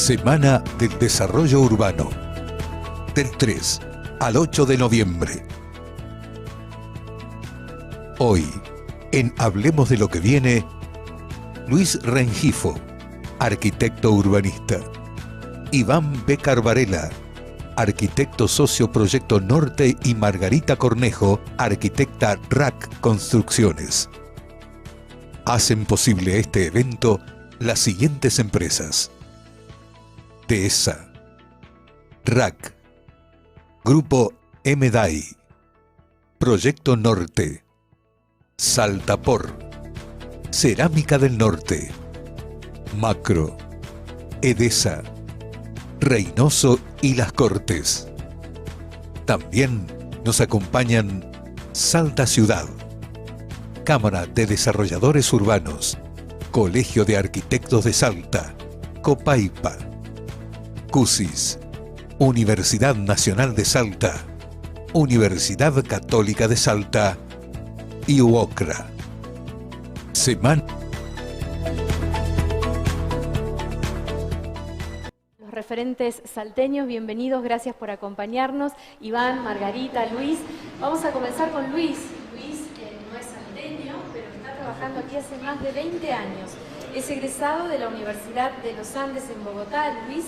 Semana del Desarrollo Urbano, del 3 al 8 de noviembre. Hoy, en Hablemos de lo que viene, Luis Rengifo, arquitecto urbanista. Iván Bécar Varela, arquitecto socio Proyecto Norte, y Margarita Cornejo, arquitecta RAC Construcciones. Hacen posible este evento las siguientes empresas: TESA, RAC, Grupo MDAI, Proyecto Norte, Saltapor, Cerámica del Norte, Macro, Edesa, Reynoso y Las Cortes. También nos acompañan Salta Ciudad, Cámara de Desarrolladores Urbanos, Colegio de Arquitectos de Salta, Copaipa, CUSIS, Universidad Nacional de Salta, Universidad Católica de Salta y UOCRA. Semana. Los referentes salteños, bienvenidos, gracias por acompañarnos. Iván, Margarita, Luis. Vamos a comenzar con Luis. Luis no es salteño, pero está trabajando aquí hace más de 20 años. Es egresado de la Universidad de los Andes en Bogotá. Luis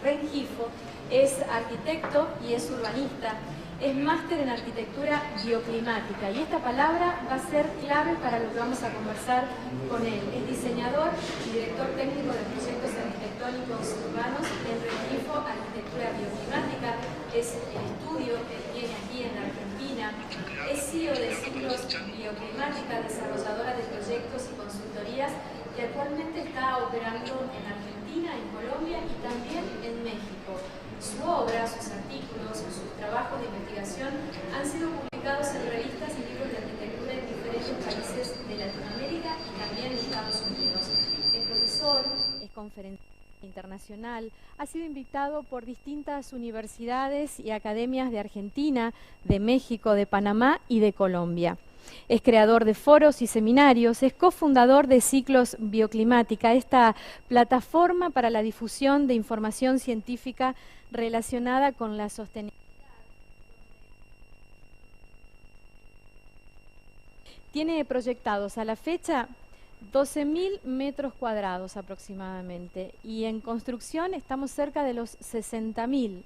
Rengifo es arquitecto y es urbanista. Es máster en arquitectura bioclimática y esta palabra va a ser clave para lo que vamos a conversar con él. Es diseñador y director técnico de proyectos arquitectónicos urbanos en Rengifo Arquitectura Bioclimática. Es el estudio que tiene aquí en Argentina. Es CEO de Ciclos Bioclimática, desarrolladora de proyectos y consultorías que actualmente está operando en Argentina, en Colombia y también en México. Su obra, sus artículos, sus trabajos de investigación han sido publicados en revistas y libros de arquitectura en diferentes países de Latinoamérica y también en Estados Unidos. Es profesor, es conferencista internacional, ha sido invitado por distintas universidades y academias de Argentina, de México, de Panamá y de Colombia. Es creador de foros y seminarios, es cofundador de Ciclos Bioclimática, esta plataforma para la difusión de información científica relacionada con la sostenibilidad. Tiene proyectados a la fecha 12.000 metros cuadrados aproximadamente y en construcción estamos cerca de los 60.000.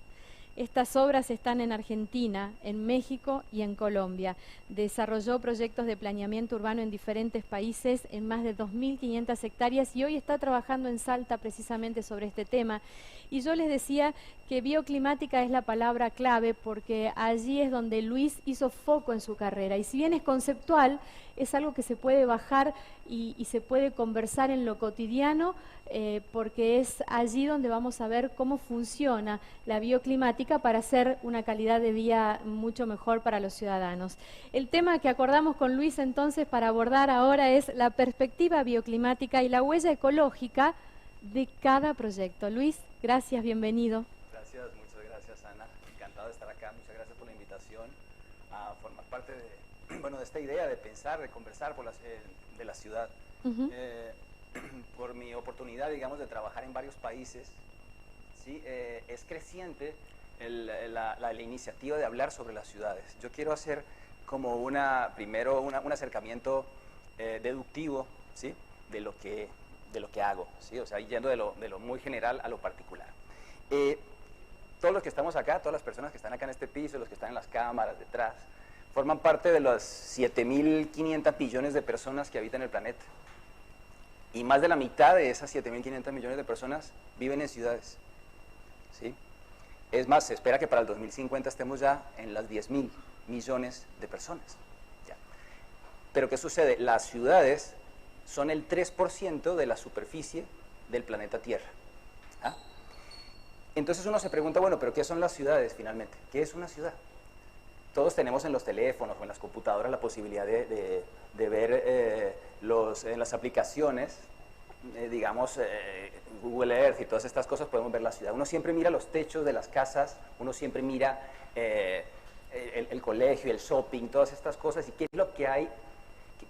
Estas obras están en Argentina, en México y en Colombia. Desarrolló proyectos de planeamiento urbano en diferentes países en más de 2.500 hectáreas y hoy está trabajando en Salta precisamente sobre este tema. Y yo les decía que bioclimática es la palabra clave porque allí es donde Luis hizo foco en su carrera. Y si bien es conceptual, es algo que se puede bajar y se puede conversar en lo cotidiano porque es allí donde vamos a ver cómo funciona la bioclimática para hacer una calidad de vida mucho mejor para los ciudadanos. El tema que acordamos con Luis entonces para abordar ahora es la perspectiva bioclimática y la huella ecológica de cada proyecto. Luis, gracias, bienvenido. Gracias, muchas gracias, Ana. Encantado de estar acá. Muchas gracias por la invitación a formar parte de esta idea de pensar, de conversar de la ciudad. Por mi oportunidad, digamos, de trabajar en varios países, ¿sí? Es creciente la iniciativa de hablar sobre las ciudades. Yo quiero hacer como primero un acercamiento deductivo, ¿sí? de lo que hago, ¿sí? O sea, yendo de lo muy general a lo particular. Todos los que estamos acá, todas las personas que están acá en este piso, los que están en las cámaras detrás, forman parte de los 7.500 billones de personas que habitan el planeta. Y más de la mitad de esas 7.500 millones de personas viven en ciudades, ¿sí? Es más, se espera que para el 2050 estemos ya en las 10.000 millones de personas. Ya. Pero ¿qué sucede? Las ciudades son el 3% de la superficie del planeta Tierra. ¿Ah? Entonces uno se pregunta, bueno, ¿pero qué son las ciudades finalmente? ¿Qué es una ciudad? Todos tenemos en los teléfonos o en las computadoras la posibilidad de ver en las aplicaciones, digamos, Google Earth y todas estas cosas, podemos ver la ciudad. Uno siempre mira los techos de las casas, uno siempre mira el colegio, el shopping, todas estas cosas, y qué es lo que hay,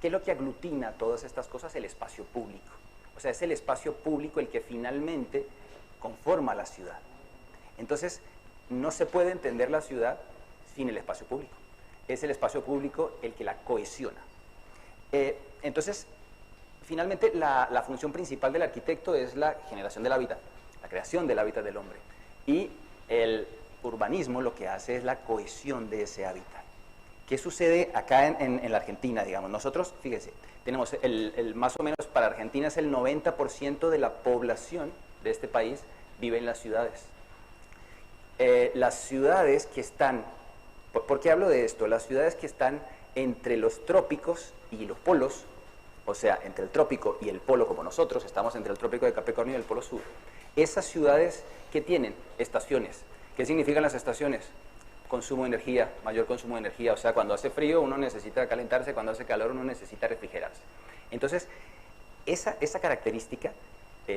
qué es lo que aglutina todas estas cosas, el espacio público. O sea, es el espacio público el que finalmente conforma la ciudad. Entonces, no se puede entender la ciudad sin el espacio público. Es el espacio público el que la cohesiona. Entonces, finalmente, la función principal del arquitecto es la generación del hábitat, la creación del hábitat del hombre. Y el urbanismo lo que hace es la cohesión de ese hábitat. ¿Qué sucede acá en la Argentina, digamos? Nosotros, fíjense, tenemos más o menos para Argentina es el 90% de la población de este país vive en las ciudades. Las ciudades que están, ¿por qué hablo de esto? Las ciudades que están entre los trópicos y los polos, o sea, entre el trópico y el polo como nosotros, estamos entre el trópico de Capricornio y el polo sur. Esas ciudades que tienen estaciones, ¿qué significan las estaciones? Consumo de energía, mayor consumo de energía, o sea, cuando hace frío uno necesita calentarse, cuando hace calor uno necesita refrigerarse. Entonces, esa característica,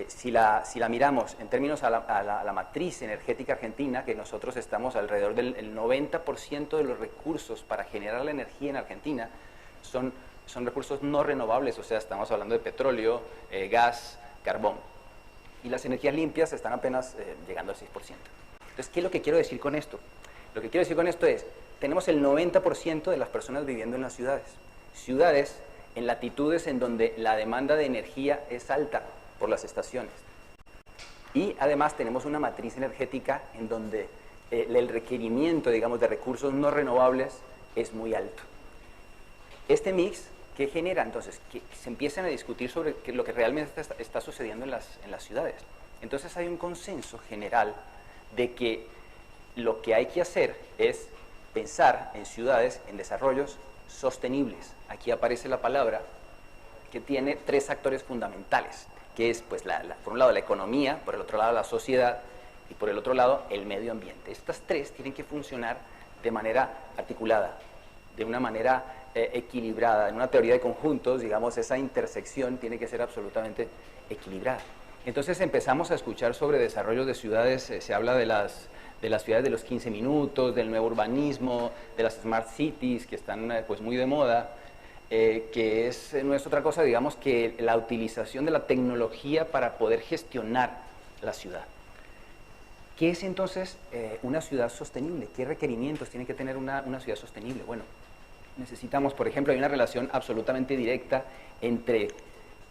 si la miramos en términos a la matriz energética argentina, que nosotros estamos alrededor del 90% de los recursos para generar la energía en Argentina son recursos no renovables, o sea, estamos hablando de petróleo, gas, carbón. Y las energías limpias están apenas llegando al 6%. Entonces, ¿qué es lo que quiero decir con esto? Lo que quiero decir con esto es, tenemos el 90% de las personas viviendo en las ciudades. Ciudades en latitudes en donde la demanda de energía es alta por las estaciones. Y además tenemos una matriz energética en donde el requerimiento, digamos, de recursos no renovables es muy alto. Este mix, ¿qué genera? Entonces, que se empiezan a discutir sobre lo que realmente está sucediendo en las ciudades. Entonces hay un consenso general de que lo que hay que hacer es pensar en ciudades, en desarrollos sostenibles. Aquí aparece la palabra que tiene tres actores fundamentales, que es, pues, por un lado la economía, por el otro lado la sociedad y por el otro lado el medio ambiente. Estas tres tienen que funcionar de manera articulada, de una manera equilibrada. En una teoría de conjuntos, digamos, esa intersección tiene que ser absolutamente equilibrada. Entonces empezamos a escuchar sobre desarrollos de ciudades, se habla de las ciudades de los 15 minutos, del nuevo urbanismo, de las smart cities que están pues muy de moda, que no es otra cosa, digamos, que la utilización de la tecnología para poder gestionar la ciudad. ¿Qué es entonces una ciudad sostenible? ¿Qué requerimientos tiene que tener una ciudad sostenible? Bueno, necesitamos, por ejemplo, hay una relación absolutamente directa entre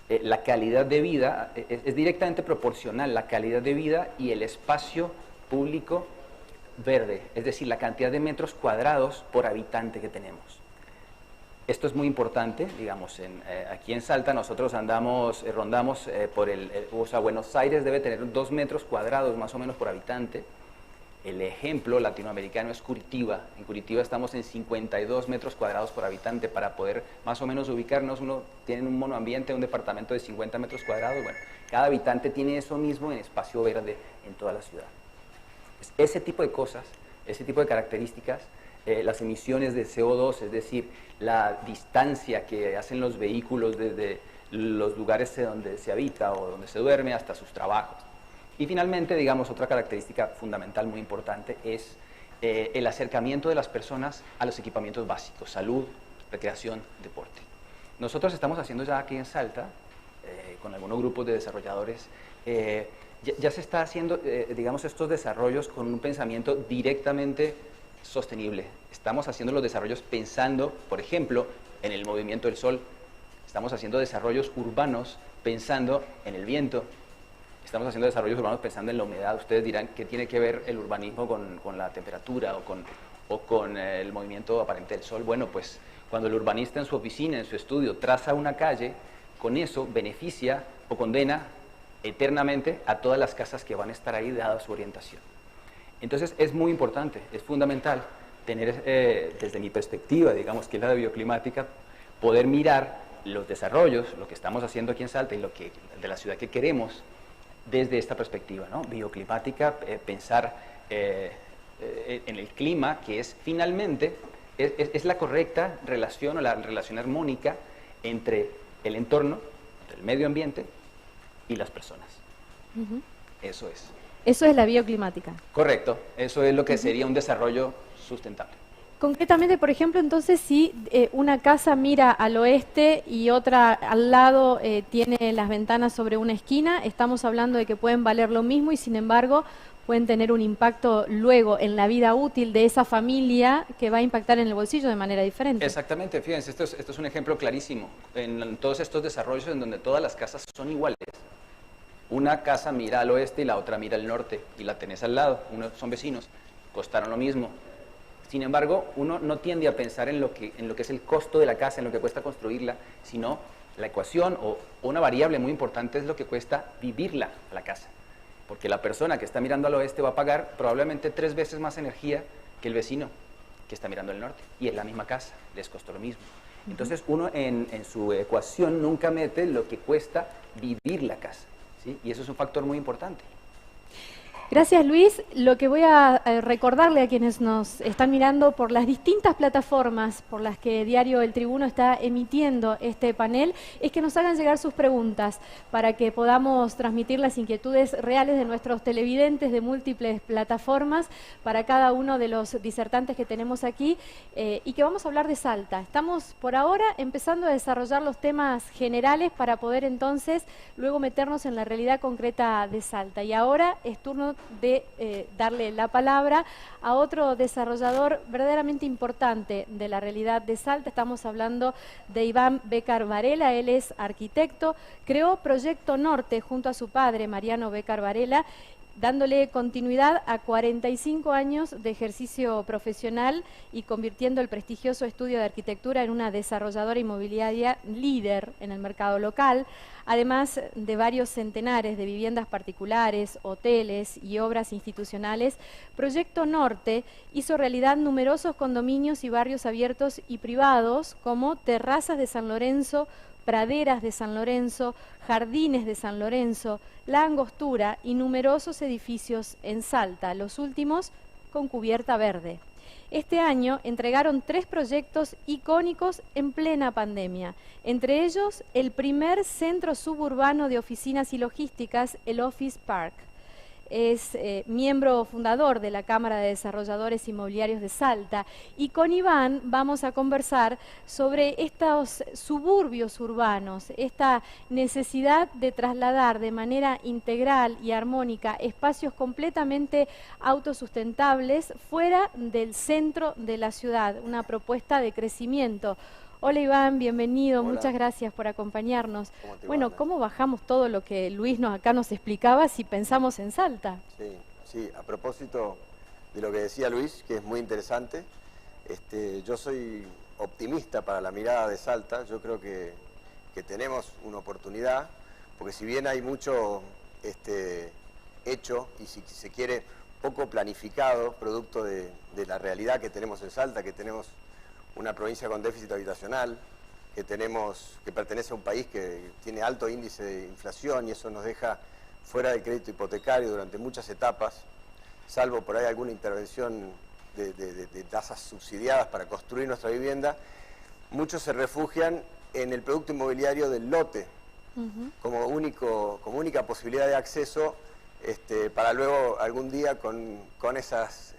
la calidad de vida, es directamente proporcional la calidad de vida y el espacio público verde, es decir, la cantidad de metros cuadrados por habitante que tenemos. Esto es muy importante, digamos, aquí en Salta nosotros rondamos o sea, Buenos Aires debe tener 2 metros cuadrados más o menos por habitante. El ejemplo latinoamericano es Curitiba. En Curitiba estamos en 52 metros cuadrados por habitante. Para poder más o menos ubicarnos, uno tiene un monoambiente, un departamento de 50 metros cuadrados. Bueno, cada habitante tiene eso mismo en espacio verde en toda la ciudad. Ese tipo de cosas, ese tipo de características, las emisiones de CO2, es decir, la distancia que hacen los vehículos desde los lugares donde se habita o donde se duerme hasta sus trabajos. Y finalmente, digamos, otra característica fundamental muy importante es el acercamiento de las personas a los equipamientos básicos, salud, recreación, deporte. Nosotros estamos haciendo ya aquí en Salta, con algunos grupos de desarrolladores, ya se está haciendo, digamos, estos desarrollos con un pensamiento directamente sostenible. Estamos haciendo los desarrollos pensando, por ejemplo, en el movimiento del sol. Estamos haciendo desarrollos urbanos pensando en el viento. Estamos haciendo desarrollos urbanos pensando en la humedad. Ustedes dirán, ¿qué tiene que ver el urbanismo con la temperatura o con el movimiento aparente del sol? Bueno, pues cuando el urbanista en su oficina, en su estudio, traza una calle, con eso beneficia o condena eternamente a todas las casas que van a estar ahí dada su orientación. Entonces es muy importante, es fundamental tener, desde mi perspectiva, digamos, que es la de bioclimática, poder mirar los desarrollos, lo que estamos haciendo aquí en Salta y de la ciudad que queremos, desde esta perspectiva, ¿no? Bioclimática, pensar en el clima, que es finalmente, es la correcta relación o la relación armónica entre el entorno, entre el medio ambiente y las personas. Eso es. Eso es la bioclimática. Correcto, eso es lo que sería un desarrollo sustentable. Concretamente, por ejemplo, entonces, si una casa mira al oeste y otra al lado tiene las ventanas sobre una esquina, estamos hablando de que pueden valer lo mismo y, sin embargo, pueden tener un impacto luego en la vida útil de esa familia que va a impactar en el bolsillo de manera diferente. Exactamente, fíjense, esto es un ejemplo clarísimo. En todos estos desarrollos en donde todas las casas son iguales, una casa mira al oeste y la otra mira al norte, y la tenés al lado, son vecinos, costaron lo mismo. Sin embargo, uno no tiende a pensar en lo que es el costo de la casa, en lo que cuesta construirla, sino la ecuación o una variable muy importante es lo que cuesta vivirla, la casa. Porque la persona que está mirando al oeste va a pagar probablemente 3 veces más energía que el vecino que está mirando al norte. Y es la misma casa, les costó lo mismo. Entonces uno en su ecuación nunca mete lo que cuesta vivir la casa, ¿sí? Y eso es un factor muy importante. Gracias, Luis. Lo que voy a recordarle a quienes nos están mirando por las distintas plataformas por las que Diario El Tribuno está emitiendo este panel es que nos hagan llegar sus preguntas para que podamos transmitir las inquietudes reales de nuestros televidentes de múltiples plataformas para cada uno de los disertantes que tenemos aquí y que vamos a hablar de Salta. Estamos por ahora empezando a desarrollar los temas generales para poder entonces luego meternos en la realidad concreta de Salta. Y ahora es turno de darle la palabra a otro desarrollador verdaderamente importante de la realidad de Salta. Estamos hablando de Iván Bécar Varela. Él es arquitecto, creó Proyecto Norte junto a su padre, Mariano Bécar Varela, dándole continuidad a 45 años de ejercicio profesional y convirtiendo el prestigioso estudio de arquitectura en una desarrolladora inmobiliaria líder en el mercado local, además de varios centenares de viviendas particulares, hoteles y obras institucionales. Proyecto Norte hizo realidad numerosos condominios y barrios abiertos y privados como Terrazas de San Lorenzo, Praderas de San Lorenzo, Jardines de San Lorenzo, La Angostura y numerosos edificios en Salta, los últimos con cubierta verde. Este año entregaron 3 proyectos icónicos en plena pandemia, entre ellos el primer centro suburbano de oficinas y logísticas, el Office Park. Es miembro fundador de la Cámara de Desarrolladores Inmobiliarios de Salta y con Iván vamos a conversar sobre estos suburbios urbanos, esta necesidad de trasladar de manera integral y armónica espacios completamente autosustentables fuera del centro de la ciudad, una propuesta de crecimiento. Hola Iván, bienvenido, Hola. Muchas gracias por acompañarnos. Bueno, Ana? ¿cómo bajamos todo lo que Luis acá nos explicaba si pensamos en Salta? Sí, a propósito de lo que decía Luis, que es muy interesante, yo soy optimista para la mirada de Salta. Yo creo que tenemos una oportunidad, porque si bien hay mucho hecho y si se quiere poco planificado, producto de la realidad que tenemos en Salta, que tenemos una provincia con déficit habitacional, que pertenece a un país que tiene alto índice de inflación y eso nos deja fuera del crédito hipotecario durante muchas etapas, salvo por ahí alguna intervención de tasas subsidiadas para construir nuestra vivienda. Muchos se refugian en el producto inmobiliario del lote como única posibilidad de acceso para luego algún día con esas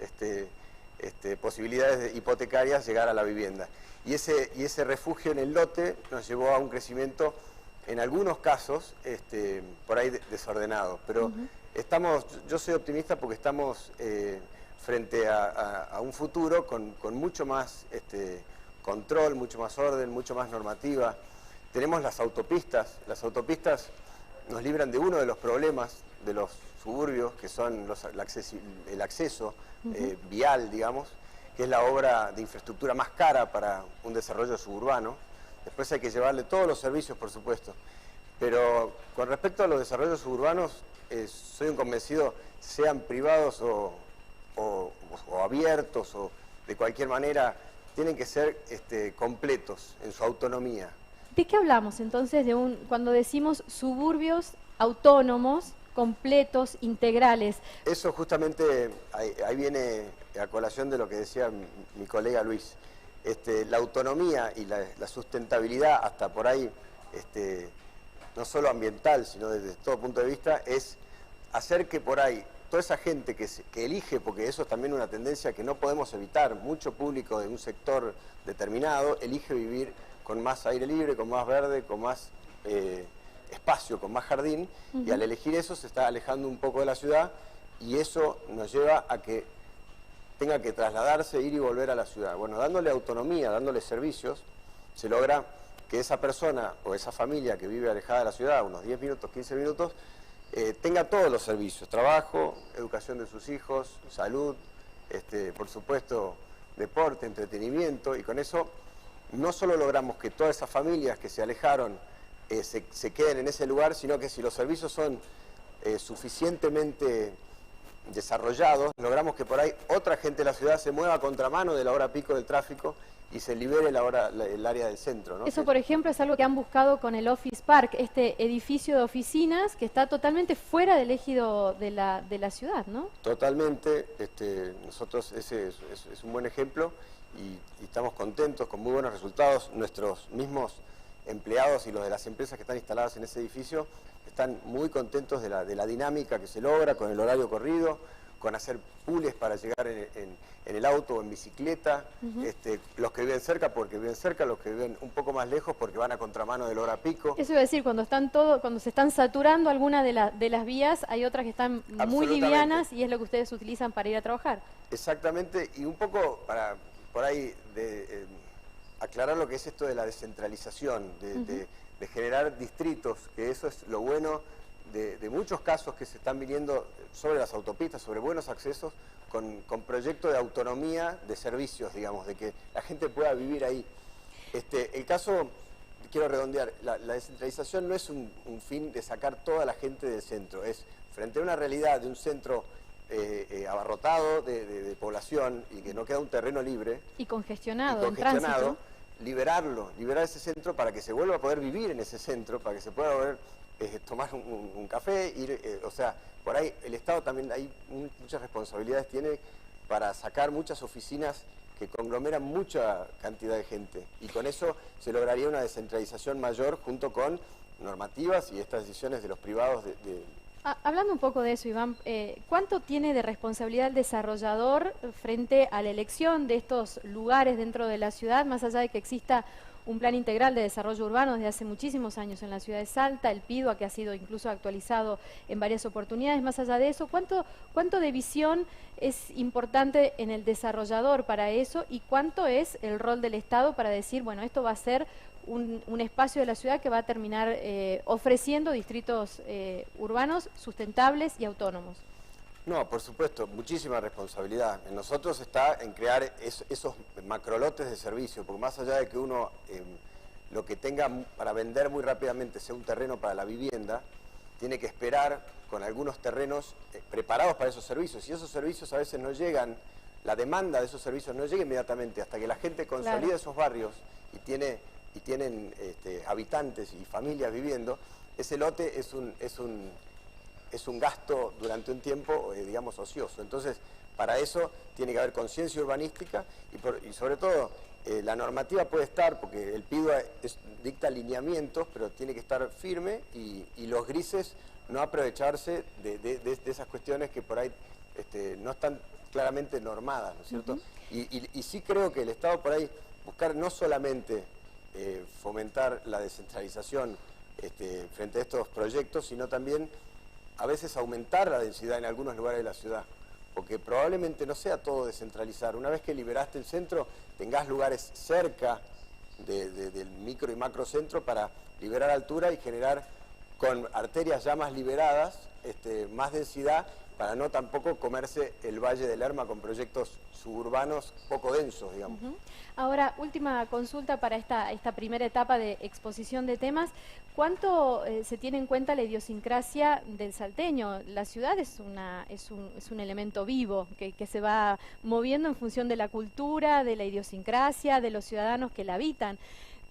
posibilidades hipotecarias llegar a la vivienda. Y ese refugio en el lote nos llevó a un crecimiento, en algunos casos, por ahí desordenado. Pero yo soy optimista porque estamos frente a un futuro con mucho más control, mucho más orden, mucho más normativa. Tenemos las autopistas. Las autopistas nos libran de uno de los problemas de los suburbios, que son el acceso vial, digamos, que es la obra de infraestructura más cara para un desarrollo suburbano. Después hay que llevarle todos los servicios, por supuesto. Pero con respecto a los desarrollos suburbanos, soy un convencido, sean privados o abiertos o de cualquier manera, tienen que ser completos en su autonomía. ¿De qué hablamos entonces cuando decimos suburbios autónomos, completos, integrales? Eso justamente, ahí viene a colación de lo que decía mi colega Luis. La autonomía y la sustentabilidad, hasta por ahí, no solo ambiental, sino desde todo punto de vista, es hacer que por ahí toda esa gente que elige, porque eso es también una tendencia que no podemos evitar, mucho público de un sector determinado elige vivir con más aire libre, con más verde, con más espacio, con más jardín, y al elegir eso se está alejando un poco de la ciudad, y eso nos lleva a que tenga que trasladarse, ir y volver a la ciudad. Bueno, dándole autonomía, dándole servicios, se logra que esa persona o esa familia que vive alejada de la ciudad, unos 10 minutos, 15 minutos, tenga todos los servicios: trabajo, educación de sus hijos, salud, por supuesto, deporte, entretenimiento, y con eso no solo logramos que todas esas familias que se alejaron se queden en ese lugar, sino que si los servicios son suficientemente desarrollados, logramos que por ahí otra gente de la ciudad se mueva a contramano de la hora pico del tráfico y se libere el área del centro, ¿no? Eso, por ejemplo, es algo que han buscado con el Office Park, este edificio de oficinas que está totalmente fuera del ejido de la ciudad, ¿no? Totalmente. Nosotros ese es un buen ejemplo y estamos contentos, con muy buenos resultados. Nuestros mismos empleados y los de las empresas que están instaladas en ese edificio están muy contentos de la dinámica que se logra con el horario corrido, con hacer pools para llegar en el auto o en bicicleta, los que viven cerca porque viven cerca, los que viven un poco más lejos porque van a contramano de la hora pico. Eso iba a decir, cuando se están saturando algunas de las vías, hay otras que están muy livianas y es lo que ustedes utilizan para ir a trabajar. Exactamente, y un poco para por ahí aclarar lo que es esto de la descentralización, de generar distritos, que eso es lo bueno de muchos casos que se están viniendo sobre las autopistas, sobre buenos accesos, con proyectos de autonomía de servicios, digamos, de que la gente pueda vivir ahí. El caso, quiero redondear, la descentralización no es un fin de sacar toda la gente del centro, es frente a una realidad de un centro abarrotado de población y que no queda un terreno libre. Y congestionado, en tránsito. Liberar ese centro para que se vuelva a poder vivir en ese centro, para que se pueda volver tomar un café, o sea, por ahí el Estado también hay muchas responsabilidades tiene para sacar muchas oficinas que conglomeran mucha cantidad de gente, y con eso se lograría una descentralización mayor junto con normativas y estas decisiones de los privados Hablando un poco de eso, Iván, ¿cuánto tiene de responsabilidad el desarrollador frente a la elección de estos lugares dentro de la ciudad, más allá de que exista un plan integral de desarrollo urbano desde hace muchísimos años en la ciudad de Salta, el PIDUA, que ha sido incluso actualizado en varias oportunidades? Más allá de eso, ¿cuánto de visión es importante en el desarrollador para eso y cuánto es el rol del Estado para decir, bueno, esto va a ser un espacio de la ciudad que va a terminar ofreciendo distritos urbanos sustentables y autónomos? No, por supuesto, muchísima responsabilidad. En nosotros está en crear esos macrolotes de servicio, porque más allá de que uno lo que tenga para vender muy rápidamente sea un terreno para la vivienda, tiene que esperar con algunos terrenos preparados para esos servicios. Y esos servicios a veces no llegan, la demanda de esos servicios no llega inmediatamente, hasta que la gente consolida esos barrios y tienen habitantes y familias viviendo. Ese lote es un gasto durante un tiempo, digamos, ocioso. Entonces, para eso tiene que haber conciencia urbanística y sobre todo, la normativa puede estar, porque el PIDUA dicta lineamientos, pero tiene que estar firme y los grises no aprovecharse de esas cuestiones que por ahí no están claramente normadas, ¿no es cierto? Y sí creo que el Estado por ahí buscar no solamente fomentar la descentralización frente a estos proyectos, sino también a veces aumentar la densidad en algunos lugares de la ciudad, porque probablemente no sea todo descentralizar. Una vez que liberaste el centro, tengas lugares cerca del micro y macro centro para liberar altura y generar con arterias ya más liberadas más densidad, para no tampoco comerse el Valle del Lerma con proyectos suburbanos poco densos, digamos. Ahora, última consulta para esta primera etapa de exposición de temas. ¿Cuánto se tiene en cuenta la idiosincrasia del salteño? La ciudad es un elemento vivo que se va moviendo en función de la cultura, de la idiosincrasia, de los ciudadanos que la habitan.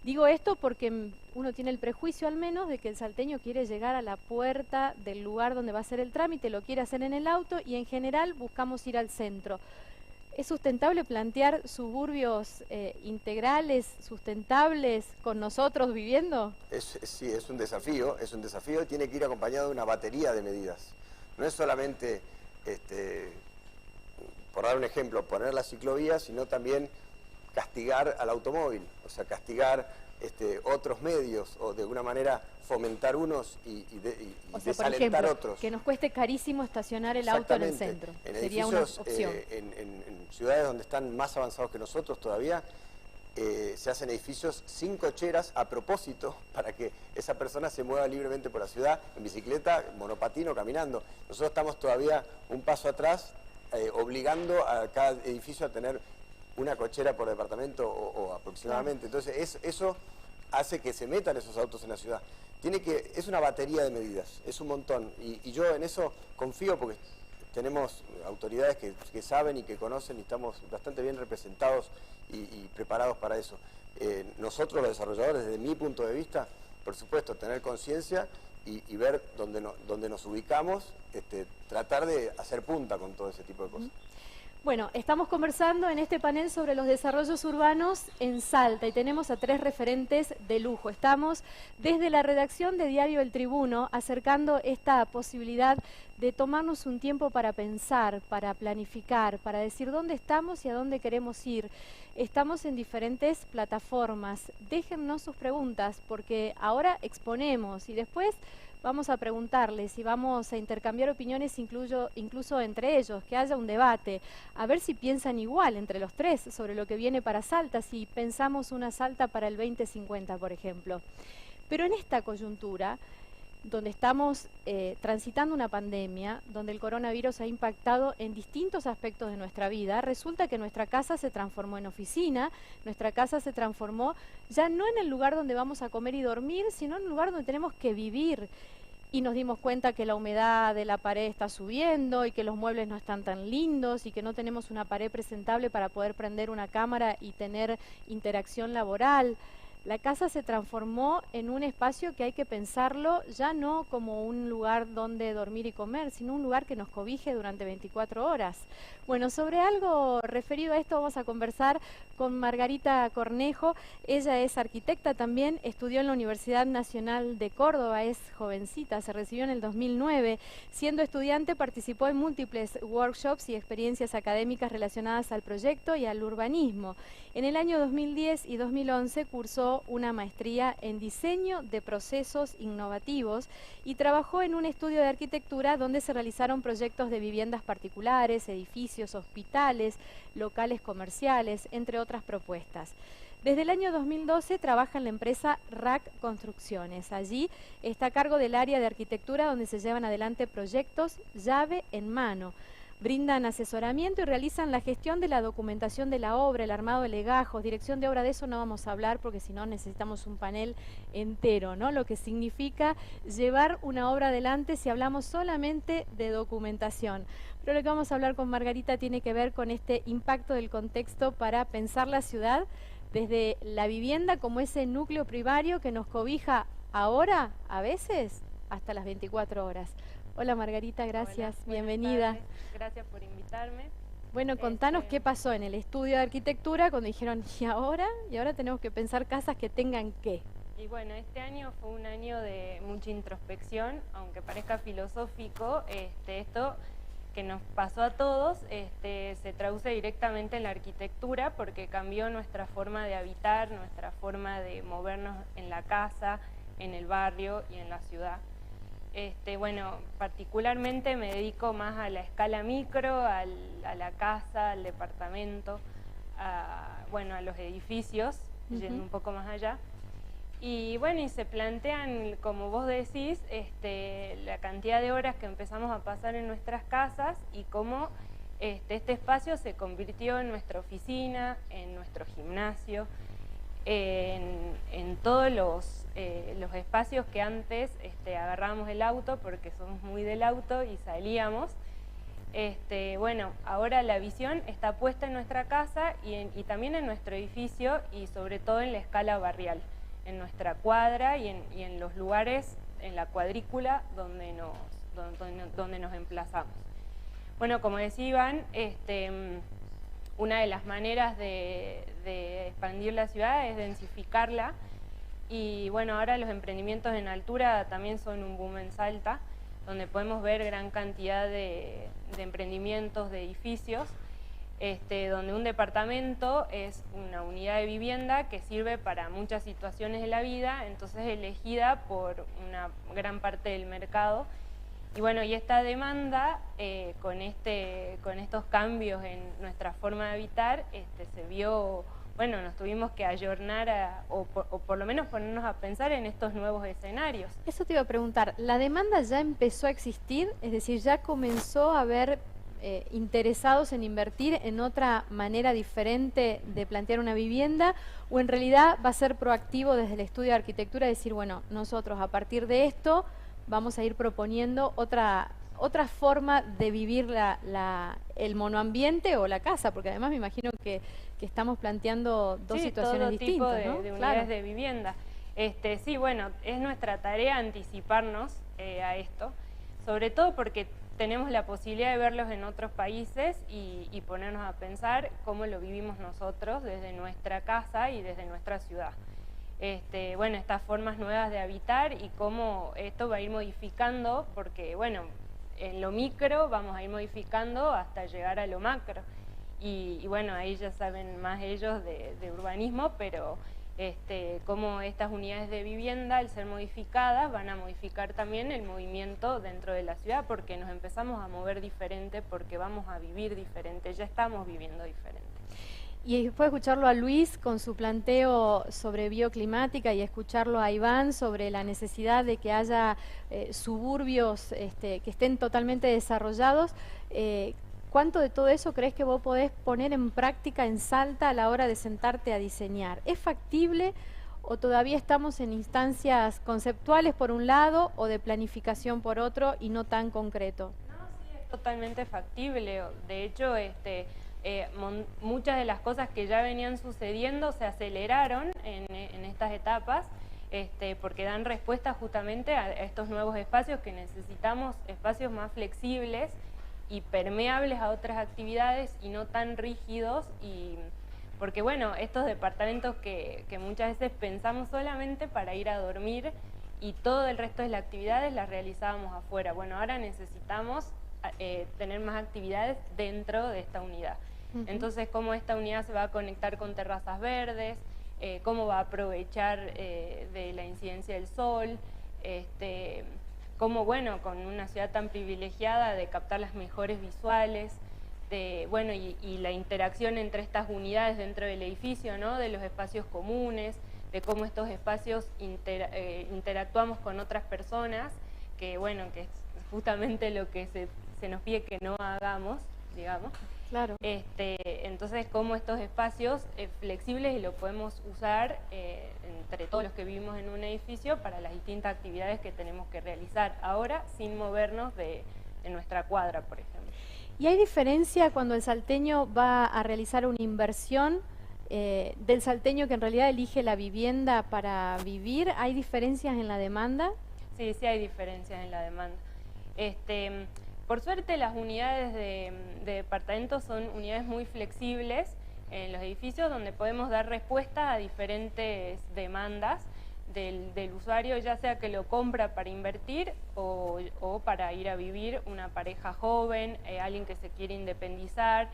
Digo esto porque uno tiene el prejuicio al menos de que el salteño quiere llegar a la puerta del lugar donde va a hacer el trámite, lo quiere hacer en el auto y en general buscamos ir al centro. ¿Es sustentable plantear suburbios integrales, sustentables, con nosotros viviendo? Sí, es un desafío y tiene que ir acompañado de una batería de medidas. No es solamente por dar un ejemplo, poner la ciclovía, sino también castigar al automóvil, o sea, castigar otros medios, o de alguna manera fomentar unos y O sea, por desalentar ejemplo, otros. que nos cueste carísimo estacionar el auto en el centro. Sería una opción. En ciudades donde están más avanzados que nosotros todavía, se hacen edificios sin cocheras a propósito para que esa persona se mueva libremente por la ciudad, en bicicleta, monopatín o caminando. Nosotros estamos todavía un paso atrás, obligando a cada edificio a tener una cochera por departamento o aproximadamente. Entonces eso hace que se metan esos autos en la ciudad. Es una batería de medidas, es un montón. Y yo en eso confío porque tenemos autoridades que saben y que conocen y estamos bastante bien representados y preparados para eso. Nosotros los desarrolladores, desde mi punto de vista, por supuesto, tener conciencia y ver dónde nos ubicamos, tratar de hacer punta con todo ese tipo de cosas. Bueno, estamos conversando en este panel sobre los desarrollos urbanos en Salta y tenemos a 3 referentes de lujo. Estamos desde la redacción de Diario El Tribuno acercando esta posibilidad de tomarnos un tiempo para pensar, para planificar, para decir dónde estamos y a dónde queremos ir. Estamos en diferentes plataformas. Déjennos sus preguntas porque ahora exponemos y después vamos a preguntarles y vamos a intercambiar opiniones incluso entre ellos, que haya un debate, a ver si piensan igual entre los 3 sobre lo que viene para Salta, si pensamos una Salta para el 2050, por ejemplo. Pero en esta coyuntura, donde estamos transitando una pandemia, donde el coronavirus ha impactado en distintos aspectos de nuestra vida, resulta que nuestra casa se transformó en oficina, nuestra casa se transformó ya no en el lugar donde vamos a comer y dormir, sino en un lugar donde tenemos que vivir. Y nos dimos cuenta que la humedad de la pared está subiendo y que los muebles no están tan lindos y que no tenemos una pared presentable para poder prender una cámara y tener interacción laboral. La casa se transformó en un espacio que hay que pensarlo ya no como un lugar donde dormir y comer, sino un lugar que nos cobije durante 24 horas. Bueno, sobre algo referido a esto vamos a conversar con Margarita Cornejo. Ella es arquitecta también, estudió en la Universidad Nacional de Córdoba, es jovencita, se recibió en el 2009. Siendo estudiante participó en múltiples workshops y experiencias académicas relacionadas al proyecto y al urbanismo. En el año 2010 y 2011 cursó una maestría en diseño de procesos innovativos y trabajó en un estudio de arquitectura donde se realizaron proyectos de viviendas particulares, edificios, hospitales, locales comerciales, entre otras propuestas. Desde el año 2012 trabaja en la empresa RAC Construcciones. Allí está a cargo del área de arquitectura donde se llevan adelante proyectos llave en mano. Brindan asesoramiento y realizan la gestión de la documentación de la obra, el armado de legajos, dirección de obra. De eso no vamos a hablar porque si no necesitamos un panel entero, ¿no? Lo que significa llevar una obra adelante si hablamos solamente de documentación. Pero lo que vamos a hablar con Margarita tiene que ver con este impacto del contexto para pensar la ciudad desde la vivienda como ese núcleo primario que nos cobija ahora, a veces, hasta las 24 horas. Hola Margarita, gracias, Hola, bienvenida. Gracias por invitarme. Bueno, contanos qué pasó en el estudio de arquitectura cuando dijeron, ¿y ahora? Y ahora tenemos que pensar casas que tengan qué. Y bueno, este año fue un año de mucha introspección, aunque parezca filosófico, esto que nos pasó a todos se traduce directamente en la arquitectura porque cambió nuestra forma de habitar, nuestra forma de movernos en la casa, en el barrio y en la ciudad. Bueno, particularmente me dedico más a la escala micro, a la casa, al departamento, a los edificios, yendo un poco más allá. Y bueno, y se plantean, como vos decís, la cantidad de horas que empezamos a pasar en nuestras casas y cómo este espacio se convirtió en nuestra oficina, en nuestro gimnasio, en todos los espacios que antes agarrábamos el auto porque somos muy del auto y salíamos. Bueno, ahora la visión está puesta en nuestra casa y también en nuestro edificio y sobre todo en la escala barrial, en nuestra cuadra y en los lugares, en la cuadrícula donde nos emplazamos. Bueno, como decía Iván, una de las maneras de expandir la ciudad es densificarla y bueno, ahora los emprendimientos en altura también son un boom en Salta donde podemos ver gran cantidad de emprendimientos, de edificios, donde un departamento es una unidad de vivienda que sirve para muchas situaciones de la vida, entonces elegida por una gran parte del mercado. Y bueno, y esta demanda, con estos cambios en nuestra forma de habitar, se vio, bueno, nos tuvimos que ayornar o por lo menos ponernos a pensar en estos nuevos escenarios. Eso te iba a preguntar, ¿la demanda ya empezó a existir? Es decir, ¿ya comenzó a haber interesados en invertir en otra manera diferente de plantear una vivienda? ¿O en realidad va a ser proactivo desde el estudio de arquitectura decir, bueno, nosotros a partir de esto vamos a ir proponiendo otra forma de vivir el monoambiente o la casa? Porque además me imagino que estamos planteando dos situaciones distintas, tipo ¿no? de unidades Claro. de vivienda. Sí, bueno, es nuestra tarea anticiparnos a esto, sobre todo porque tenemos la posibilidad de verlos en otros países y ponernos a pensar cómo lo vivimos nosotros desde nuestra casa y desde nuestra ciudad. Bueno, estas formas nuevas de habitar y cómo esto va a ir modificando, porque bueno, en lo micro vamos a ir modificando hasta llegar a lo macro. Y bueno, ahí ya saben más ellos de urbanismo, pero cómo estas unidades de vivienda, al ser modificadas, van a modificar también el movimiento dentro de la ciudad, porque nos empezamos a mover diferente, porque vamos a vivir diferente, ya estamos viviendo diferente. Y después escucharlo a Luis con su planteo sobre bioclimática y escucharlo a Iván sobre la necesidad de que haya suburbios que estén totalmente desarrollados. ¿Cuánto de todo eso crees que vos podés poner en práctica en Salta a la hora de sentarte a diseñar? ¿Es factible o todavía estamos en instancias conceptuales por un lado o de planificación por otro y no tan concreto? No, sí, es totalmente factible. De hecho, muchas de las cosas que ya venían sucediendo se aceleraron en estas etapas, porque dan respuesta justamente a estos nuevos espacios que necesitamos, espacios más flexibles y permeables a otras actividades y no tan rígidos, porque bueno, estos departamentos que muchas veces pensamos solamente para ir a dormir y todo el resto de las actividades las realizábamos afuera. Bueno, ahora necesitamos tener más actividades dentro de esta unidad. Entonces, cómo esta unidad se va a conectar con terrazas verdes, cómo va a aprovechar de la incidencia del sol, cómo, bueno, con una ciudad tan privilegiada de captar las mejores visuales, bueno, y la interacción entre estas unidades dentro del edificio, ¿no? De los espacios comunes, de cómo estos espacios interactuamos con otras personas, que bueno, que es justamente lo que se nos pide que no hagamos, digamos. Claro. Entonces, cómo estos espacios flexibles y lo podemos usar entre todos los que vivimos en un edificio para las distintas actividades que tenemos que realizar ahora sin movernos de nuestra cuadra, por ejemplo. ¿Y hay diferencia cuando el salteño va a realizar una inversión del salteño que en realidad elige la vivienda para vivir? ¿Hay diferencias en la demanda? Sí, sí hay diferencias en la demanda. Por suerte las unidades de departamentos son unidades muy flexibles en los edificios donde podemos dar respuesta a diferentes demandas del usuario, ya sea que lo compra para invertir o para ir a vivir, una pareja joven, alguien que se quiere independizar,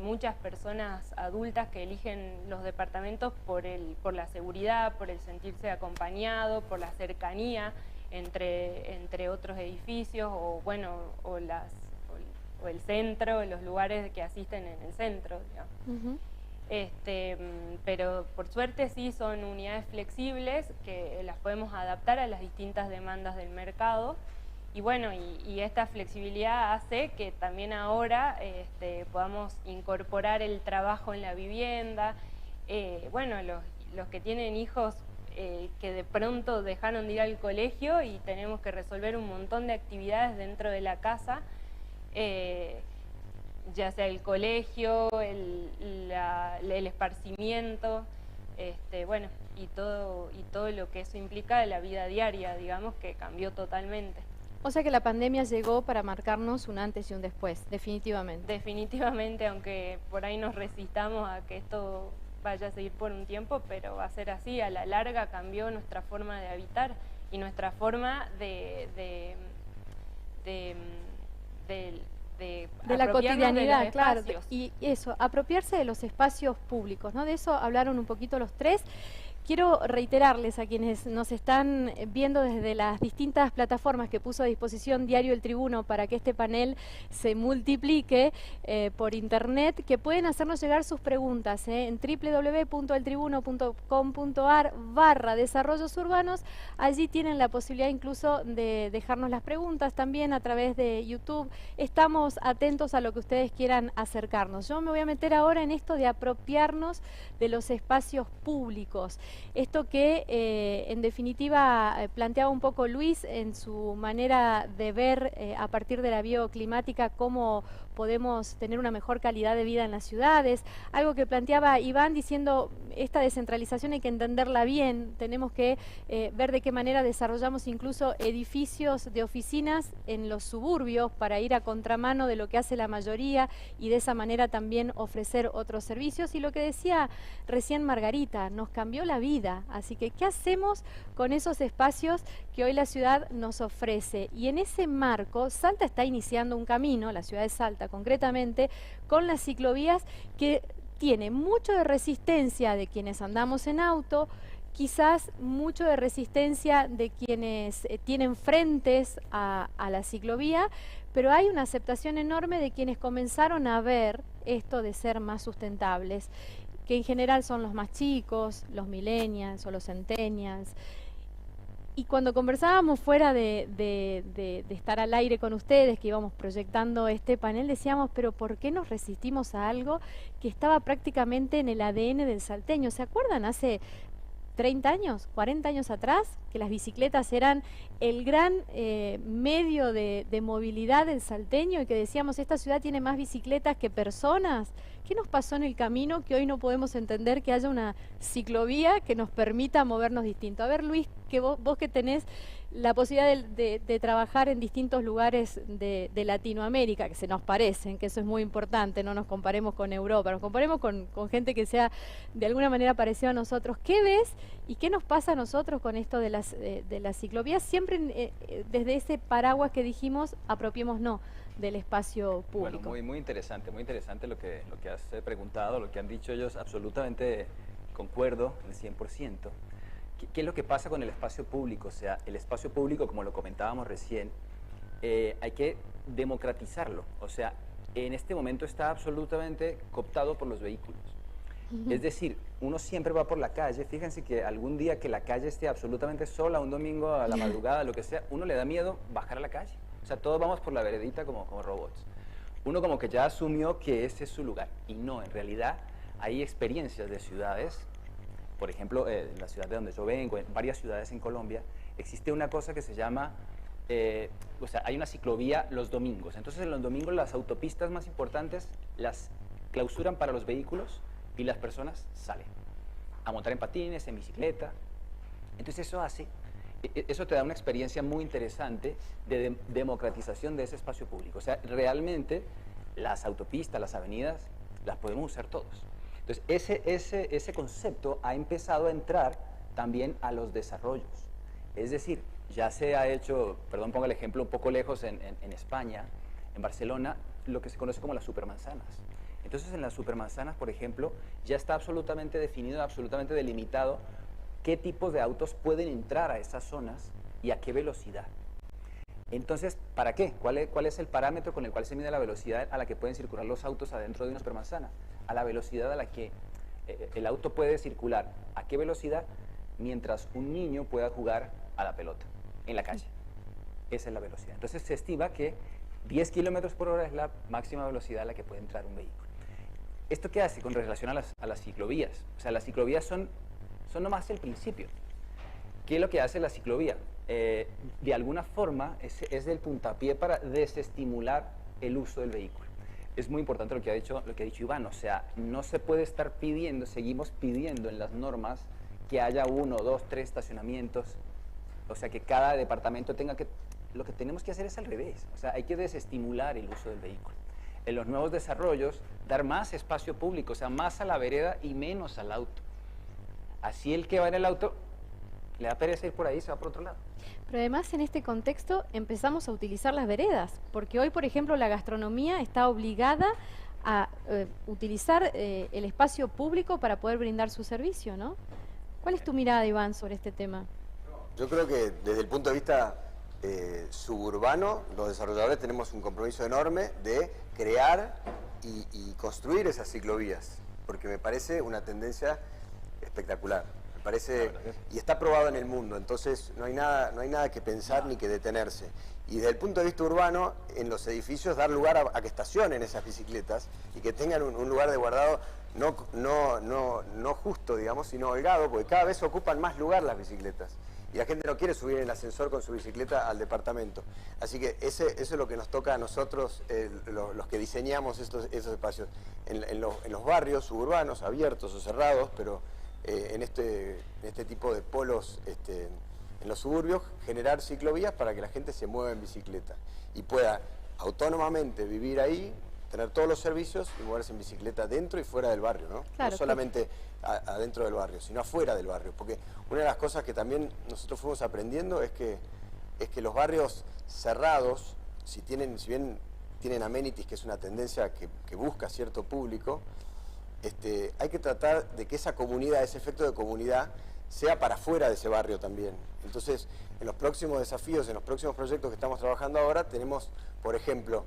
muchas personas adultas que eligen los departamentos por la seguridad, por el sentirse acompañado, por la cercanía entre otros edificios o bueno, o el centro, los lugares que asisten en el centro, digamos. Pero por suerte sí son unidades flexibles que las podemos adaptar a las distintas demandas del mercado y bueno, y esta flexibilidad hace que también ahora podamos incorporar el trabajo en la vivienda. Bueno, los que tienen hijos que de pronto dejaron de ir al colegio y tenemos que resolver un montón de actividades dentro de la casa, ya sea el colegio, el esparcimiento, bueno, y todo lo que eso implica de la vida diaria, digamos, que cambió totalmente. O sea que la pandemia llegó para marcarnos un antes y un después, definitivamente. Definitivamente, aunque por ahí nos resistamos a que esto vaya a seguir por un tiempo, pero va a ser así, a la larga cambió nuestra forma de habitar y nuestra forma de de la cotidianidad, de los claro. espacios. Y eso, apropiarse de los espacios públicos, ¿no? De eso hablaron un poquito los tres. Quiero reiterarles a quienes nos están viendo desde las distintas plataformas que puso a disposición Diario El Tribuno para que este panel se multiplique por internet, que pueden hacernos llegar sus preguntas en www.eltribuno.com.ar/desarrollos urbanos. Allí tienen la posibilidad incluso de dejarnos las preguntas también a través de YouTube. Estamos atentos a lo que ustedes quieran acercarnos. Yo me voy a meter ahora en esto de apropiarnos de los espacios públicos. Esto que en definitiva planteaba un poco Luis en su manera de ver a partir de la bioclimática cómo podemos tener una mejor calidad de vida en las ciudades, algo que planteaba Iván diciendo esta descentralización hay que entenderla bien, tenemos que ver de qué manera desarrollamos incluso edificios de oficinas en los suburbios para ir a contramano de lo que hace la mayoría y de esa manera también ofrecer otros servicios. Y lo que decía recién Margarita, nos cambió la vida, así que ¿qué hacemos con esos espacios que hoy la ciudad nos ofrece? Y en ese marco, Salta está iniciando un camino, la ciudad de Salta concretamente, con las ciclovías que tiene mucho de resistencia de quienes andamos en auto, quizás mucho de resistencia de quienes tienen frentes a la ciclovía, pero hay una aceptación enorme de quienes comenzaron a ver esto de ser más sustentables, que en general son los más chicos, los millennials o los centennials. Y cuando conversábamos fuera de estar al aire con ustedes, que íbamos proyectando este panel, decíamos, pero ¿por qué nos resistimos a algo que estaba prácticamente en el ADN del salteño? ¿Se acuerdan hace 30 años, 40 años atrás, que las bicicletas eran el gran medio de movilidad del salteño y que decíamos, esta ciudad tiene más bicicletas que personas? ¿Qué nos pasó en el camino que hoy no podemos entender que haya una ciclovía que nos permita movernos distinto? A ver, Luis, que vos que tenés la posibilidad de trabajar en distintos lugares de Latinoamérica, que se nos parecen, que eso es muy importante, no nos comparemos con Europa, nos comparemos con gente que sea de alguna manera parecida a nosotros. ¿Qué ves y qué nos pasa a nosotros con esto de las ciclovías? Siempre desde ese paraguas que dijimos, apropiémonos del espacio público. Bueno, muy interesante lo que has preguntado, lo que han dicho ellos, absolutamente concuerdo el 100%. ¿Qué es lo que pasa con el espacio público? O sea, el espacio público, como lo comentábamos recién, hay que democratizarlo. O sea, en este momento está absolutamente cooptado por los vehículos. Es decir, uno siempre va por la calle. Fíjense que algún día que la calle esté absolutamente sola, un domingo a la madrugada, lo que sea, uno le da miedo bajar a la calle. O sea, todos vamos por la veredita como robots. Uno como que ya asumió que ese es su lugar. Y no, en realidad hay experiencias de ciudades. Por ejemplo, en la ciudad de donde yo vengo, en varias ciudades en Colombia, existe una cosa que se llama, o sea, hay una ciclovía los domingos. Entonces, en los domingos las autopistas más importantes las clausuran para los vehículos y las personas salen a montar en patines, en bicicleta. Entonces, eso te da una experiencia muy interesante de democratización de ese espacio público. O sea, realmente las autopistas, las avenidas, las podemos usar todos. Entonces, ese concepto ha empezado a entrar también a los desarrollos. Es decir, ya se ha hecho, perdón, pongo el ejemplo un poco lejos, en España, en Barcelona, lo que se conoce como las supermanzanas. Entonces, en las supermanzanas, por ejemplo, ya está absolutamente definido, absolutamente delimitado qué tipos de autos pueden entrar a esas zonas y a qué velocidad. Entonces, ¿para qué? ¿Cuál es el parámetro con el cual se mide la velocidad a la que pueden circular los autos adentro de una supermanzana? A la velocidad a la que el auto puede circular. ¿A qué velocidad? Mientras un niño pueda jugar a la pelota en la calle. Esa es la velocidad. Entonces, se estima que 10 kilómetros por hora es la máxima velocidad a la que puede entrar un vehículo. ¿Esto qué hace con relación a las ciclovías? O sea, las ciclovías son nomás el principio. ¿Qué es lo que hace la ciclovía? De alguna forma es el puntapié para desestimular el uso del vehículo. Es muy importante lo que ha dicho Iván, o sea, no se puede estar pidiendo, seguimos pidiendo en las normas que haya 1, 2, 3 estacionamientos, o sea, que cada departamento tenga que... Lo que tenemos que hacer es al revés, o sea, hay que desestimular el uso del vehículo. En los nuevos desarrollos, dar más espacio público, o sea, más a la vereda y menos al auto. Así el que va en el auto le da pereza ir por ahí y se va por otro lado. Pero además en este contexto empezamos a utilizar las veredas, porque hoy, por ejemplo, la gastronomía está obligada a utilizar el espacio público para poder brindar su servicio, ¿no? ¿Cuál es tu mirada, Iván, sobre este tema? Yo creo que desde el punto de vista suburbano, los desarrolladores tenemos un compromiso enorme de crear y construir esas ciclovías, porque me parece una tendencia espectacular. Me parece, y está probado en el mundo, entonces no hay nada que pensar ni que detenerse. Y desde el punto de vista urbano, en los edificios dar lugar a que estacionen esas bicicletas y que tengan un lugar de guardado no justo, digamos, sino holgado, porque cada vez ocupan más lugar las bicicletas. Y la gente no quiere subir en el ascensor con su bicicleta al departamento. Así que eso es lo que nos toca a nosotros, los que diseñamos esos espacios. En los barrios suburbanos, abiertos o cerrados, pero en este tipo de polos en los suburbios, generar ciclovías para que la gente se mueva en bicicleta y pueda autónomamente vivir ahí, tener todos los servicios y moverse en bicicleta dentro y fuera del barrio, ¿no? Claro, no solamente adentro del barrio, sino afuera del barrio. Porque una de las cosas que también nosotros fuimos aprendiendo es que los barrios cerrados, si bien tienen amenities, que es una tendencia que busca cierto público, hay que tratar de que esa comunidad, ese efecto de comunidad, sea para afuera de ese barrio también. Entonces, en los próximos desafíos, en los próximos proyectos que estamos trabajando ahora, tenemos, por ejemplo,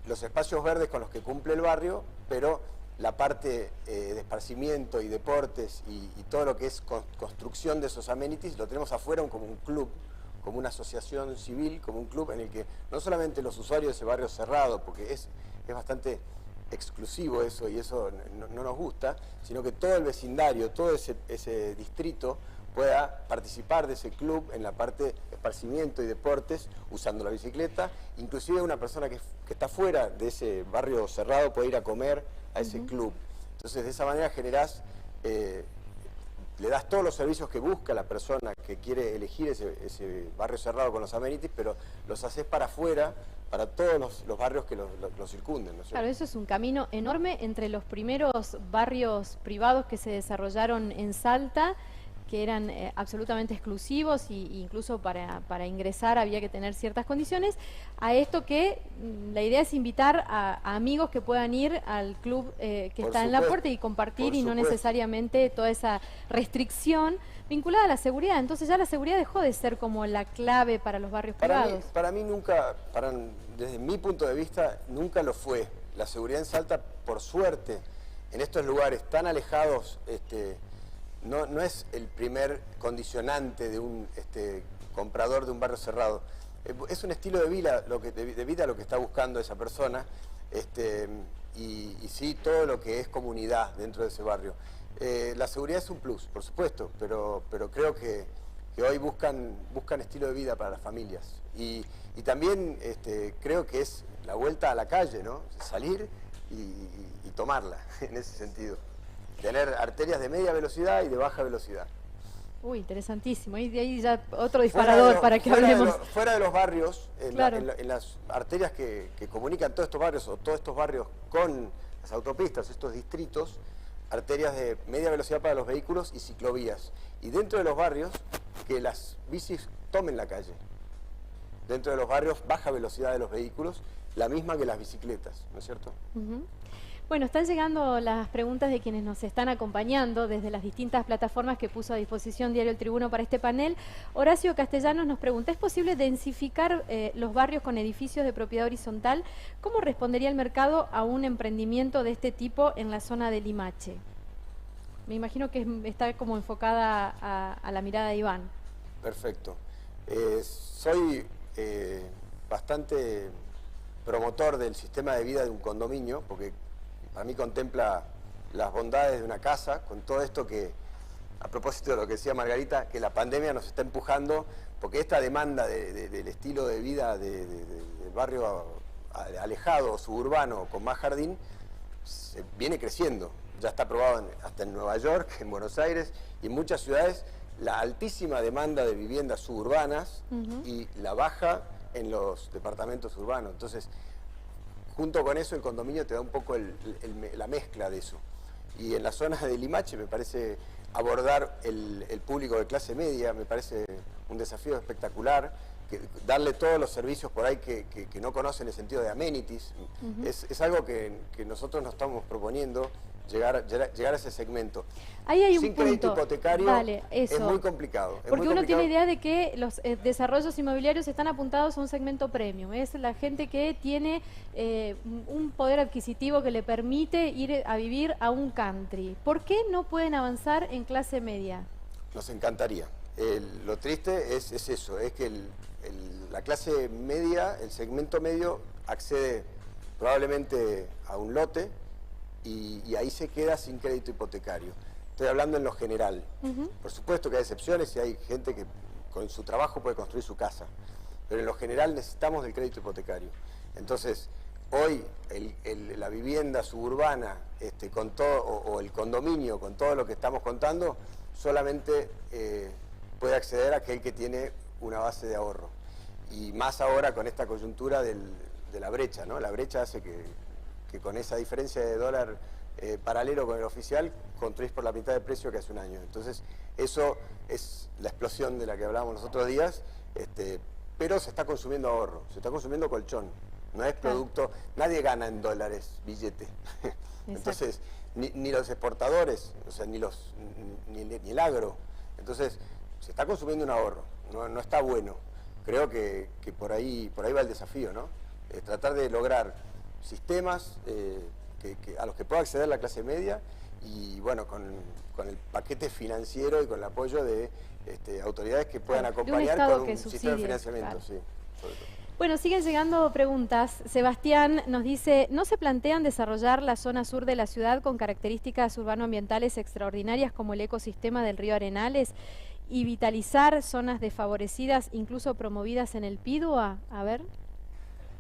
los espacios verdes con los que cumple el barrio, pero la parte de esparcimiento y deportes y todo lo que es construcción de esos amenities, lo tenemos afuera como un club, como una asociación civil, como un club en el que no solamente los usuarios de ese barrio cerrado, porque es bastante exclusivo eso y eso no nos gusta, sino que todo el vecindario, todo ese distrito pueda participar de ese club en la parte de esparcimiento y deportes usando la bicicleta. Inclusive una persona que está fuera de ese barrio cerrado puede ir a comer a ese club. Entonces de esa manera generás, le das todos los servicios que busca la persona que quiere elegir ese barrio cerrado con los amenities, pero los haces para afuera, para todos los barrios que los circunden, ¿no? Claro, eso es un camino enorme entre los primeros barrios privados que se desarrollaron en Salta, que eran absolutamente exclusivos e incluso para ingresar había que tener ciertas condiciones, a esto que la idea es invitar a amigos que puedan ir al club que está en la puerta y compartir y no necesariamente toda esa restricción vinculada a la seguridad. Entonces ya la seguridad dejó de ser como la clave para los barrios privados. Para mí nunca, desde mi punto de vista, nunca lo fue. La seguridad en Salta, por suerte, en estos lugares tan alejados, no es el primer condicionante de un comprador de un barrio cerrado. Es un estilo de vida lo que está buscando esa persona, y sí todo lo que es comunidad dentro de ese barrio. La seguridad es un plus, por supuesto, pero creo que hoy buscan estilo de vida para las familias. Y también creo que es la vuelta a la calle, ¿no? Salir y tomarla, en ese sentido. Tener arterias de media velocidad y de baja velocidad. Uy, interesantísimo. Y de ahí ya otro disparador para que hablemos. Fuera de los barrios, Claro. en las arterias que comunican todos estos barrios o todos estos barrios con las autopistas, estos distritos, arterias de media velocidad para los vehículos y ciclovías. Y dentro de los barrios, que las bicis tomen la calle. Dentro de los barrios, baja velocidad de los vehículos, la misma que las bicicletas, ¿no es cierto? Bueno, están llegando las preguntas de quienes nos están acompañando desde las distintas plataformas que puso a disposición Diario El Tribuno para este panel. Horacio Castellanos nos pregunta, ¿es posible densificar los barrios con edificios de propiedad horizontal? ¿Cómo respondería el mercado a un emprendimiento de este tipo en la zona de Limache? Me imagino que está como enfocada a la mirada de Iván. Perfecto. Soy bastante promotor del sistema de vida de un condominio, porque para mí contempla las bondades de una casa, con todo esto que, a propósito de lo que decía Margarita, que la pandemia nos está empujando, porque esta demanda del estilo de vida del barrio alejado, suburbano, con más jardín, viene creciendo. Ya está probado hasta en Nueva York, en Buenos Aires y en muchas ciudades, la altísima demanda de viviendas suburbanas y la baja en los departamentos urbanos. Entonces, junto con eso, el condominio te da un poco la mezcla de eso. Y en la zona de Limache me parece abordar el público de clase media, me parece un desafío espectacular, darle todos los servicios por ahí que no conocen el sentido de amenities. Es algo que nosotros nos estamos proponiendo, llegar a ese segmento. Ahí hay un Sin crédito hipotecario es muy complicado. Porque uno tiene idea de que los desarrollos inmobiliarios están apuntados a un segmento premium. Es la gente que tiene un poder adquisitivo que le permite ir a vivir a un country. ¿Por qué no pueden avanzar en clase media? Nos encantaría. Lo triste es eso, es que la clase media, el segmento medio, accede probablemente a un lote y ahí se queda sin crédito hipotecario. Estoy hablando en lo general. Por supuesto que hay excepciones y hay gente que con su trabajo puede construir su casa, pero en lo general necesitamos del crédito hipotecario. Entonces, hoy la vivienda suburbana con todo, o el condominio, con todo lo que estamos contando, solamente puede acceder a aquel que tiene una base de ahorro. Y más ahora con esta coyuntura de la brecha, ¿no? La brecha hace que con esa diferencia de dólar paralelo con el oficial, construís por la mitad de precio que hace un año. Entonces, eso es la explosión de la que hablábamos los otros días, pero se está consumiendo ahorro, se está consumiendo colchón. No es producto, nadie gana en dólares, billete. Entonces, ni los exportadores, o sea, ni el agro. Entonces, se está consumiendo un ahorro, no está bueno. Creo que por ahí va el desafío, ¿no? Tratar de lograr sistemas a los que pueda acceder la clase media y, bueno, con el paquete financiero y con el apoyo de autoridades que puedan acompañar con un sistema de financiamiento, sí, sobre todo. Bueno, siguen llegando preguntas. Sebastián nos dice, ¿no se plantean desarrollar la zona sur de la ciudad con características urbanoambientales extraordinarias como el ecosistema del río Arenales y vitalizar zonas desfavorecidas, incluso promovidas en el PIDUA? A ver,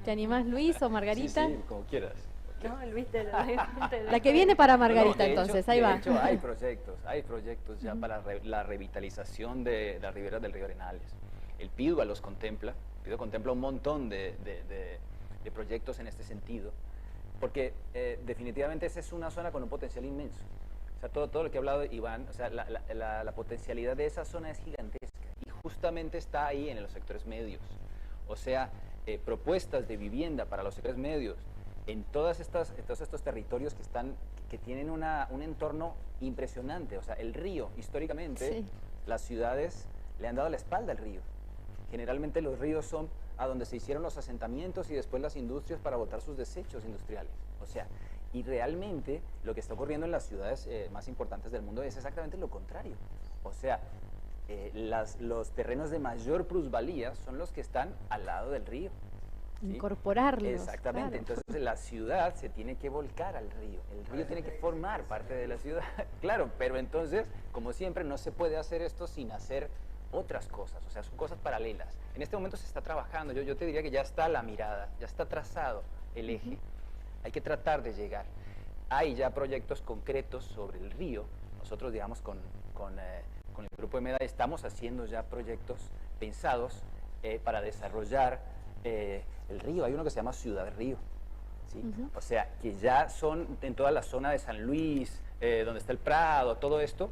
¿te animás, Luis o Margarita? Sí, como quieras. No, Luis, La que viene para Margarita, No, entonces, ahí va. De hecho, hay proyectos ya para la revitalización de las riberas del río Arenales. El PIDUA los contempla. El PIDUA contempla un montón de proyectos en este sentido, porque definitivamente esa es una zona con un potencial inmenso. O sea, todo lo que ha hablado Iván, o sea, la potencialidad de esa zona es gigantesca y justamente está ahí en los sectores medios. O sea, propuestas de vivienda para los sectores medios en todos estos territorios que tienen un entorno impresionante. O sea, el río, históricamente, sí, las ciudades le han dado la espalda al río. Generalmente los ríos son a donde se hicieron los asentamientos y después las industrias para botar sus desechos industriales. O sea, y realmente lo que está ocurriendo en las ciudades más importantes del mundo es exactamente lo contrario. O sea, los terrenos de mayor plusvalía son los que están al lado del río. ¿Sí? Incorporarlos. Exactamente, claro. Entonces la ciudad se tiene que volcar al río, el río tiene que formar parte de la ciudad, claro, pero entonces, como siempre, no se puede hacer esto sin hacer otras cosas, o sea, son cosas paralelas. En este momento se está trabajando, yo te diría que ya está la mirada, ya está trazado el eje, hay que tratar de llegar. Hay ya proyectos concretos sobre el río, nosotros, digamos, con el grupo de MEDA estamos haciendo ya proyectos pensados para desarrollar el río. Hay uno que se llama Ciudad Río, ¿sí? O sea, que ya son en toda la zona de San Luis, donde está el Prado, todo esto,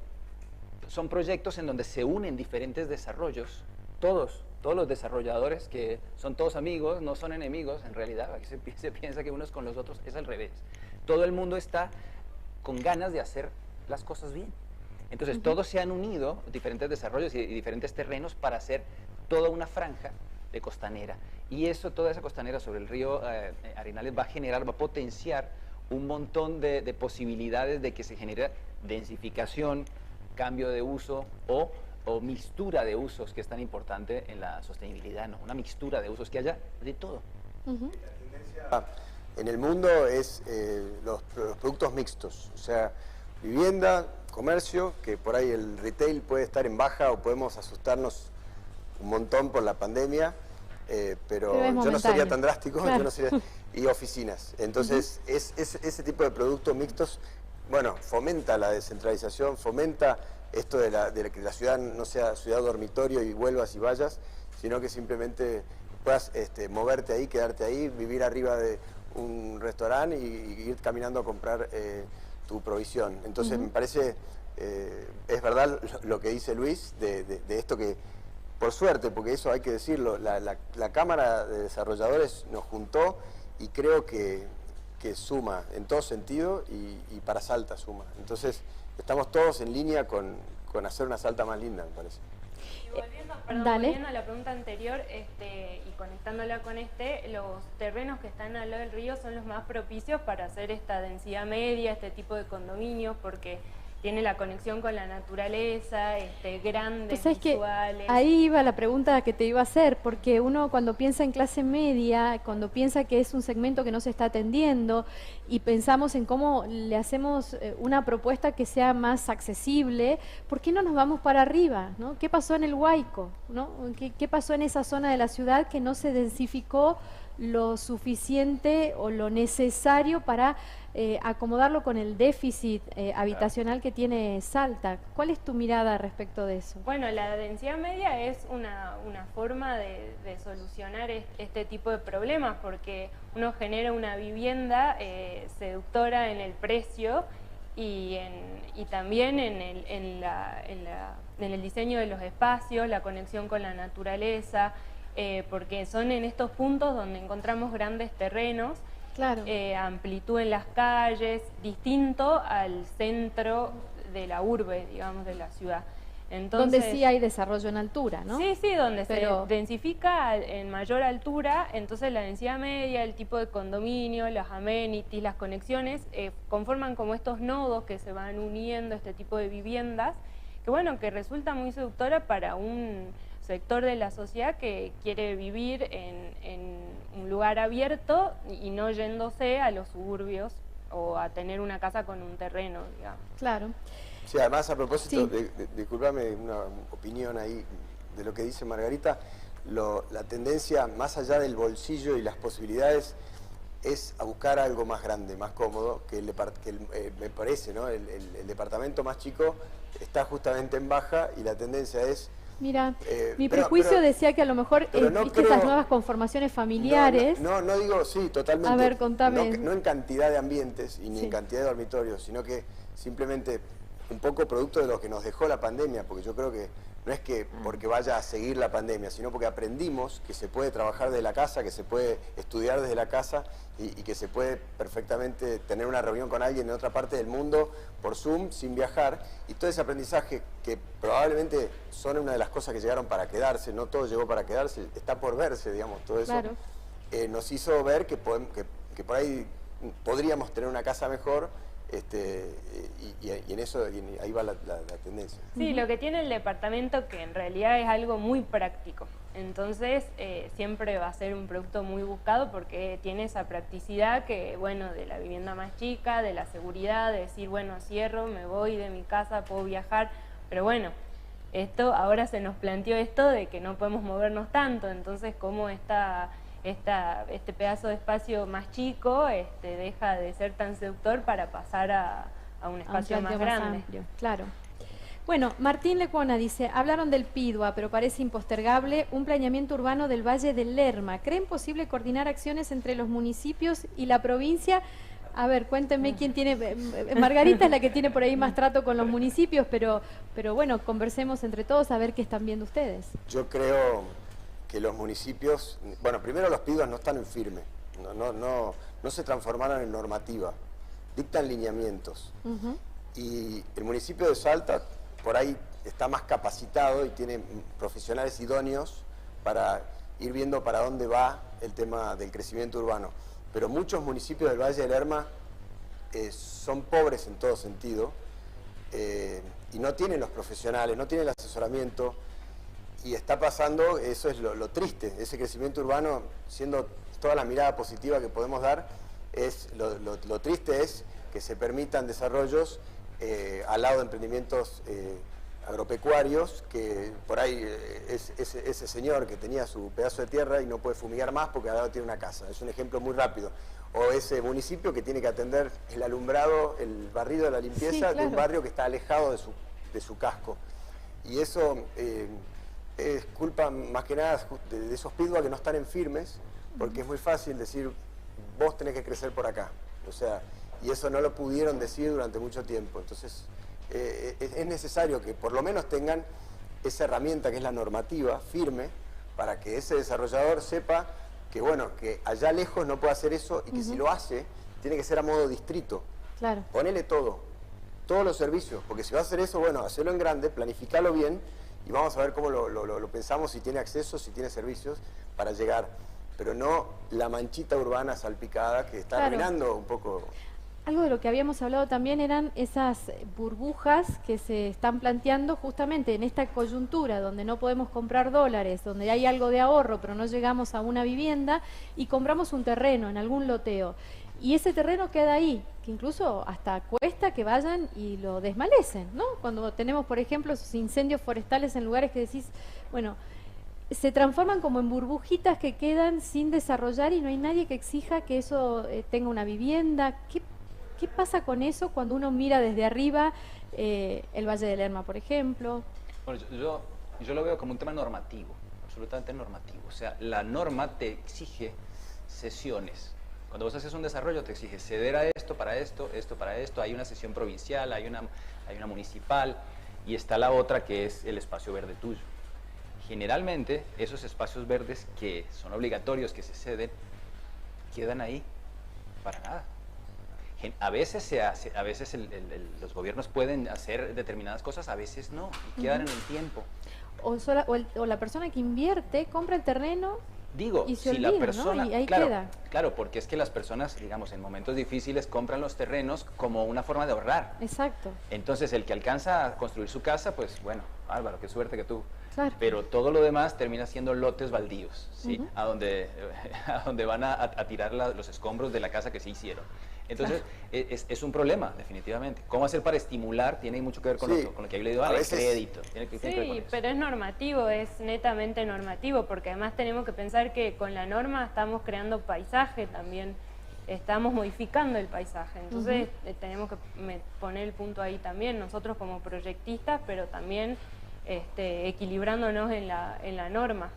son proyectos en donde se unen diferentes desarrollos, todos los desarrolladores, que son todos amigos, no son enemigos en realidad, aquí se piensa que unos con los otros, es al revés. Todo el mundo está con ganas de hacer las cosas bien. Entonces todos se han unido, diferentes desarrollos y diferentes terrenos, para hacer toda una franja de costanera. Y eso, toda esa costanera sobre el río Arenales va a potenciar un montón de posibilidades de que se genere densificación, cambio de uso o mixtura de usos, que es tan importante en la sostenibilidad, ¿no? Una mixtura de usos, que haya de todo. La tendencia en el mundo es los productos mixtos, o sea, vivienda, comercio, que por ahí el retail puede estar en baja o podemos asustarnos un montón por la pandemia, pero yo no sería tan drástico, claro. Y oficinas. Entonces, ese tipo de productos mixtos, bueno, fomenta la descentralización, fomenta esto de que la ciudad no sea ciudad dormitorio y vuelvas y vayas, sino que simplemente puedas moverte ahí, quedarte ahí, vivir arriba de un restaurante y ir caminando a comprar tu provisión. Entonces me parece es verdad lo que dice Luis, de esto que, por suerte, porque eso hay que decirlo, la Cámara de Desarrolladores nos juntó y creo que suma en todo sentido y para Salta suma. Entonces, estamos todos en línea con hacer una Salta más linda, me parece. Y volviendo a la pregunta anterior y conectándola con los terrenos que están al lado del río son los más propicios para hacer esta densidad media, este tipo de condominios, porque tiene la conexión con la naturaleza, grandes pues visuales. Que ahí iba la pregunta que te iba a hacer, porque uno cuando piensa en clase media, cuando piensa que es un segmento que no se está atendiendo y pensamos en cómo le hacemos una propuesta que sea más accesible, ¿por qué no nos vamos para arriba, ¿no? ¿Qué pasó en el Huayco, ¿no? ¿Qué pasó en esa zona de la ciudad que no se densificó lo suficiente o lo necesario para acomodarlo con el déficit habitacional que tiene Salta? ¿Cuál es tu mirada respecto de eso? Bueno, la densidad media es una forma de solucionar este tipo de problemas, porque uno genera una vivienda seductora en el precio y también en el diseño de los espacios, la conexión con la naturaleza, porque son en estos puntos donde encontramos grandes terrenos, claro. Amplitud en las calles, distinto al centro de la urbe, digamos, de la ciudad. Entonces, donde sí hay desarrollo en altura, ¿no? Sí, donde se densifica en mayor altura, entonces la densidad media, el tipo de condominio, las amenities, las conexiones, conforman como estos nodos que se van uniendo, este tipo de viviendas, que bueno, que resulta muy seductora para un sector de la sociedad que quiere vivir en un lugar abierto y no yéndose a los suburbios o a tener una casa con un terreno, digamos. Claro. Sí, además a propósito, Sí. discúlpame una opinión ahí de lo que dice Margarita, la tendencia más allá del bolsillo y las posibilidades es a buscar algo más grande, más cómodo, me parece, ¿no? El departamento más chico está justamente en baja y la tendencia es... Mira, mi prejuicio decía que a lo mejor viste esas nuevas conformaciones familiares. No digo, sí, totalmente. A ver, contame. No en cantidad de ambientes y ni en cantidad de dormitorios, sino que simplemente un poco producto de lo que nos dejó la pandemia, porque yo creo que no es que porque vaya a seguir la pandemia, sino porque aprendimos que se puede trabajar desde la casa, que se puede estudiar desde la casa y que se puede perfectamente tener una reunión con alguien en otra parte del mundo por Zoom, sin viajar. Y todo ese aprendizaje, que probablemente son una de las cosas que llegaron para quedarse, no todo llegó para quedarse, está por verse, digamos, todo eso, claro. Nos hizo ver que por ahí podríamos tener una casa mejor. Y en eso ahí va la tendencia. Sí, lo que tiene el departamento, que en realidad es algo muy práctico, entonces siempre va a ser un producto muy buscado porque tiene esa practicidad que, bueno, de la vivienda más chica, de la seguridad, de decir, bueno, cierro, me voy de mi casa, puedo viajar, pero bueno, ahora se nos planteó esto de que no podemos movernos tanto, entonces cómo este pedazo de espacio más chico deja de ser tan seductor para pasar a un espacio más grande. Amplio, claro. Bueno, Martín Lecuona dice, hablaron del PIDUA, pero parece impostergable un planeamiento urbano del Valle del Lerma. ¿Creen posible coordinar acciones entre los municipios y la provincia? A ver, cuéntenme quién tiene... Margarita es la que tiene por ahí más trato con los municipios, pero bueno, conversemos entre todos a ver qué están viendo ustedes. Yo creo que los municipios, bueno, primero los PIDUAs no están en firme, no se transformaron en normativa, dictan lineamientos. Y el municipio de Salta por ahí está más capacitado y tiene profesionales idóneos para ir viendo para dónde va el tema del crecimiento urbano. Pero muchos municipios del Valle del Lerma son pobres en todo sentido y no tienen los profesionales, no tienen el asesoramiento. Y está pasando, eso es lo triste, ese crecimiento urbano, siendo toda la mirada positiva que podemos dar, lo triste es que se permitan desarrollos al lado de emprendimientos agropecuarios, que por ahí ese señor que tenía su pedazo de tierra y no puede fumigar más porque al lado tiene una casa, es un ejemplo muy rápido. O ese municipio que tiene que atender el alumbrado, el barrido de la limpieza, sí, claro, de un barrio que está alejado de su casco. Y eso... es culpa más que nada de esos PIDUA que no están en firmes, porque es muy fácil decir, vos tenés que crecer por acá. O sea, y eso no lo pudieron decir durante mucho tiempo. Entonces, es necesario que por lo menos tengan esa herramienta que es la normativa firme para que ese desarrollador sepa que, bueno, que allá lejos no puede hacer eso y que si lo hace, tiene que ser a modo distrito. Claro. Ponele todo, todos los servicios, porque si va a hacer eso, bueno, hacerlo en grande, planificarlo bien y vamos a ver cómo lo pensamos, si tiene acceso, si tiene servicios para llegar, pero no la manchita urbana salpicada que está arruinando un poco. Algo de lo que habíamos hablado también eran esas burbujas que se están planteando justamente en esta coyuntura donde no podemos comprar dólares, donde hay algo de ahorro pero no llegamos a una vivienda y compramos un terreno en algún loteo. Y ese terreno queda ahí, que incluso hasta cuesta que vayan y lo desmalecen, ¿no? Cuando tenemos, por ejemplo, esos incendios forestales en lugares que decís, bueno, se transforman como en burbujitas que quedan sin desarrollar y no hay nadie que exija que eso tenga una vivienda. ¿Qué pasa con eso cuando uno mira desde arriba el Valle del Lerma, por ejemplo? Bueno, yo lo veo como un tema normativo, absolutamente normativo. O sea, la norma te exige cesiones. Cuando vos haces un desarrollo te exige ceder a esto para esto, esto para esto. Hay una cesión provincial, hay una municipal y está la otra que es el espacio verde tuyo. Generalmente esos espacios verdes que son obligatorios, que se ceden, quedan ahí para nada. A veces los gobiernos pueden hacer determinadas cosas, a veces no, y quedan en el tiempo. O la persona que invierte compra el terreno. Digo, y se si olvida, la persona, ¿no? Y ahí claro, queda. claro, porque es que las personas, digamos, en momentos difíciles compran los terrenos como una forma de ahorrar. Exacto. Entonces, el que alcanza a construir su casa, pues bueno, Álvaro, qué suerte que tú. Claro. Pero todo lo demás termina siendo lotes baldíos, ¿sí? A donde van a tirar los escombros de la casa que se hicieron. Entonces, es un problema, definitivamente. ¿Cómo hacer para estimular? Tiene mucho que ver con, lo que había leído, el crédito. Tiene que ver con eso. Pero es normativo, es netamente normativo, porque además tenemos que pensar que con la norma estamos creando paisaje también, estamos modificando el paisaje. Entonces, tenemos que poner el punto ahí también, nosotros como proyectistas, pero también equilibrándonos en la norma.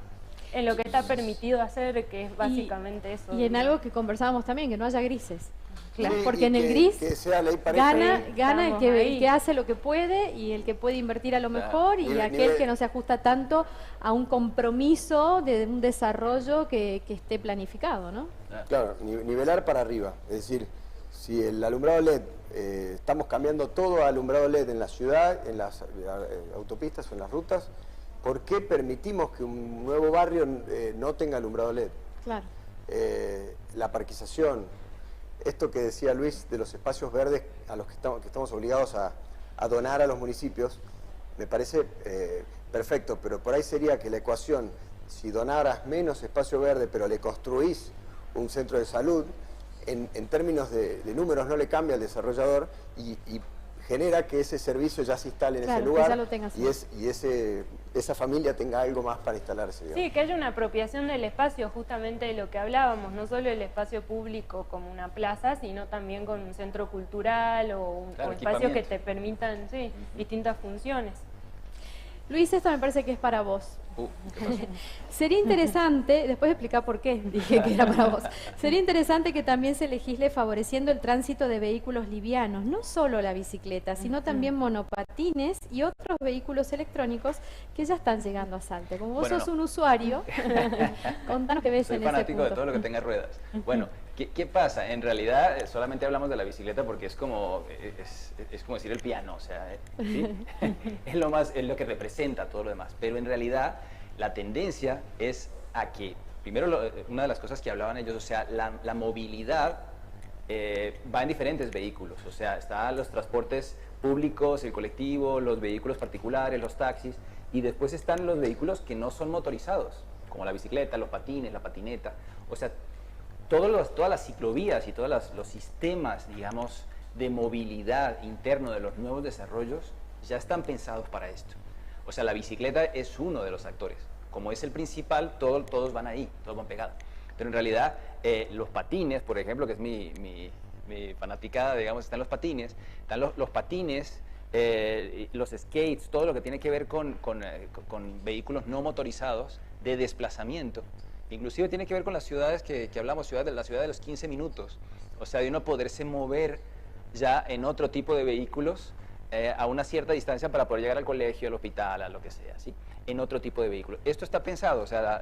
En lo que está permitido hacer, que es básicamente eso. Y en algo que conversábamos también, que no haya grises. Claro, Sí, porque en el que gris sea ley pareja gana el ahí. que hace lo que puede y el que puede invertir a lo mejor y aquel que no se ajusta tanto a un compromiso de un desarrollo que esté planificado, ¿no? Claro, nivelar para arriba. Es decir, si el alumbrado LED, estamos cambiando todo a alumbrado LED en la ciudad, en las autopistas o en las rutas, ¿por qué permitimos que un nuevo barrio no tenga alumbrado LED? Claro. La parquización, esto que decía Luis de los espacios verdes a los que estamos obligados a donar a los municipios, me parece perfecto, pero por ahí sería que la ecuación, si donaras menos espacio verde pero le construís un centro de salud, en términos de números no le cambia al desarrollador y genera que ese servicio ya se instale en ese lugar, que ya lo tenga y esa familia tenga algo más para instalarse, digamos. Sí, que haya una apropiación del espacio, justamente de lo que hablábamos, no solo el espacio público como una plaza, sino también con un centro cultural o espacios que te permitan distintas funciones. Luis, esto me parece que es para vos. ¿Qué pasó? Sería interesante, después de explicar por qué dije que era para vos, sería interesante que también se legisle favoreciendo el tránsito de vehículos livianos, no solo la bicicleta, sino también monopatines y otros vehículos electrónicos que ya están llegando a Salta. Como vos sos un usuario, contanos qué ves Soy en ese fanático punto. de todo lo que tenga ruedas. Bueno, ¿qué pasa? En realidad solamente hablamos de la bicicleta porque es como decir el piano, o sea, ¿sí? es lo que representa todo lo demás, pero en realidad la tendencia es a que, primero, una de las cosas que hablaban ellos, o sea, la movilidad va en diferentes vehículos, o sea, están los transportes públicos, el colectivo, los vehículos particulares, los taxis, y después están los vehículos que no son motorizados, como la bicicleta, los patines, la patineta, o sea, todas las ciclovías y todos los sistemas, digamos, de movilidad interno de los nuevos desarrollos ya están pensados para esto. O sea, la bicicleta es uno de los actores. Como es el principal, todos van ahí, todos van pegados. Pero en realidad, los patines, por ejemplo, que es mi fanaticada, digamos, están los patines, los patines, los skates, todo lo que tiene que ver con vehículos no motorizados de desplazamiento. Inclusive tiene que ver con las ciudades que hablamos, la ciudad de los 15 minutos. O sea, de uno poderse mover ya en otro tipo de vehículos a una cierta distancia para poder llegar al colegio, al hospital, a lo que sea, ¿sí? En otro tipo de vehículo. Esto está pensado, o sea,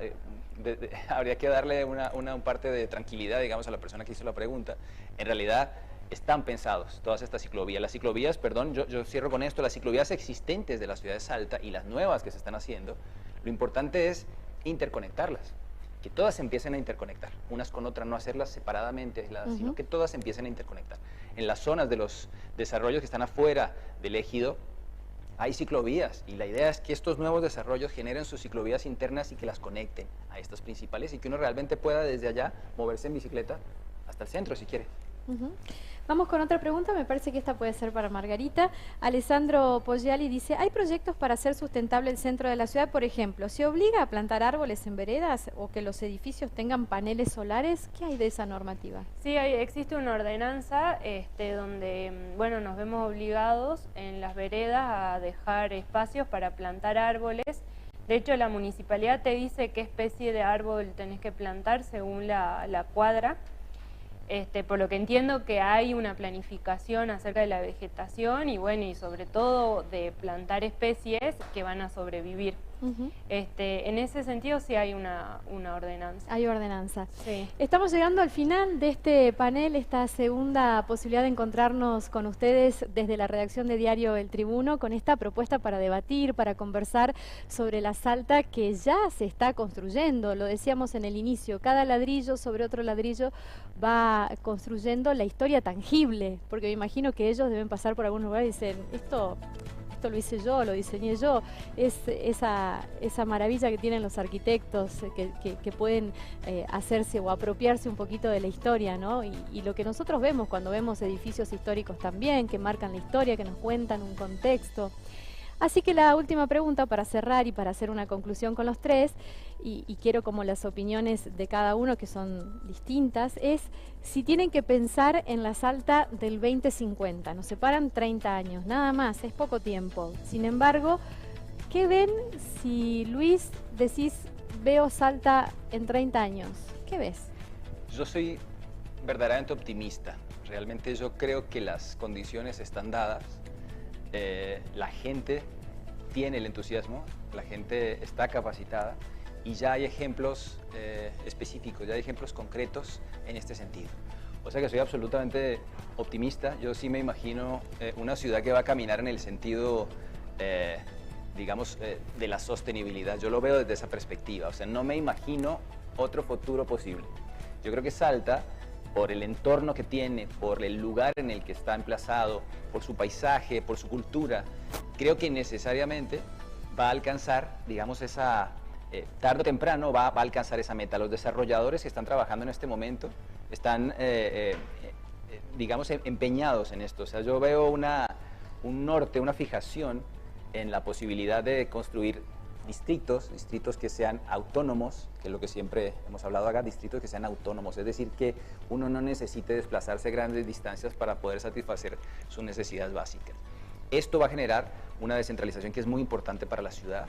habría que darle una parte de tranquilidad, digamos, a la persona que hizo la pregunta. En realidad, están pensados todas estas ciclovías. Las ciclovías, perdón, yo cierro con esto, las ciclovías existentes de la ciudad de Salta y las nuevas que se están haciendo, lo importante es interconectarlas, que todas se empiecen a interconectar, unas con otras, no hacerlas separadamente, sino que todas se empiecen a interconectar. En las zonas de los desarrollos que están afuera del ejido, hay ciclovías y la idea es que estos nuevos desarrollos generen sus ciclovías internas y que las conecten a estas principales y que uno realmente pueda desde allá moverse en bicicleta hasta el centro si quiere. Vamos con otra pregunta, me parece que esta puede ser para Margarita. Alessandro Poggiali dice, ¿hay proyectos para hacer sustentable el centro de la ciudad? Por ejemplo, ¿se obliga a plantar árboles en veredas o que los edificios tengan paneles solares? ¿Qué hay de esa normativa? Sí, existe una ordenanza donde, bueno, nos vemos obligados en las veredas a dejar espacios para plantar árboles. De hecho, la municipalidad te dice qué especie de árbol tenés que plantar según la cuadra. Por lo que entiendo que hay una planificación acerca de la vegetación y bueno, y sobre todo de plantar especies que van a sobrevivir. En ese sentido sí hay una ordenanza. Hay ordenanza. Sí. Estamos llegando al final de este panel, esta segunda posibilidad de encontrarnos con ustedes desde la redacción de Diario El Tribuno, con esta propuesta para debatir, para conversar sobre la Salta que ya se está construyendo. Lo decíamos en el inicio, cada ladrillo sobre otro ladrillo va construyendo la historia tangible, porque me imagino que ellos deben pasar por algún lugar y dicen, esto lo hice yo, lo diseñé yo. Es esa maravilla que tienen los arquitectos que pueden hacerse o apropiarse un poquito de la historia, ¿no? Y lo que nosotros vemos cuando vemos edificios históricos también, que marcan la historia, que nos cuentan un contexto. Así que la última pregunta para cerrar y para hacer una conclusión con los tres, y quiero como las opiniones de cada uno que son distintas, es si tienen que pensar en la Salta del 2050. Nos separan 30 años, nada más, es poco tiempo. Sin embargo, ¿qué ven si, Luis, decís, veo Salta en 30 años? ¿Qué ves? Yo soy verdaderamente optimista. Realmente yo creo que las condiciones están dadas. La gente tiene el entusiasmo, la gente está capacitada y ya hay ejemplos específicos, ya hay ejemplos concretos en este sentido. O sea que soy absolutamente optimista. Yo sí me imagino una ciudad que va a caminar en el sentido, digamos, de la sostenibilidad. Yo lo veo desde esa perspectiva, o sea, no me imagino otro futuro posible. Yo creo que Salta, por el entorno que tiene, por el lugar en el que está emplazado, por su paisaje, por su cultura, creo que necesariamente va a alcanzar, digamos, tarde o temprano va a alcanzar esa meta. Los desarrolladores que están trabajando en este momento están, digamos, empeñados en esto. O sea, yo veo un norte, una fijación en la posibilidad de construir distritos que sean autónomos, que es lo que siempre hemos hablado acá, distritos que sean autónomos, es decir, que uno no necesite desplazarse grandes distancias para poder satisfacer sus necesidades básicas. Esto va a generar una descentralización que es muy importante para la ciudad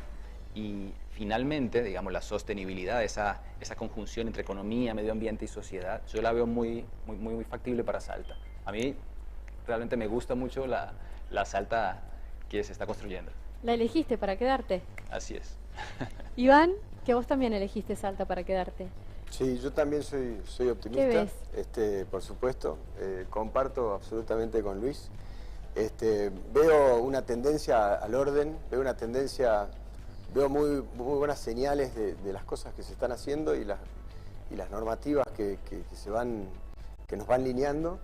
y finalmente, digamos, la sostenibilidad, esa conjunción entre economía, medio ambiente y sociedad, yo la veo muy factible para Salta. A mí realmente me gusta mucho la Salta que se está construyendo. ¿La elegiste para quedarte? Así es. Iván, que vos también elegiste Salta para quedarte. Sí, yo también soy optimista. ¿Qué ves? Por supuesto, comparto absolutamente con Luis. Veo una tendencia al orden, veo muy buenas señales de las cosas que se están haciendo y las normativas que nos van lineando,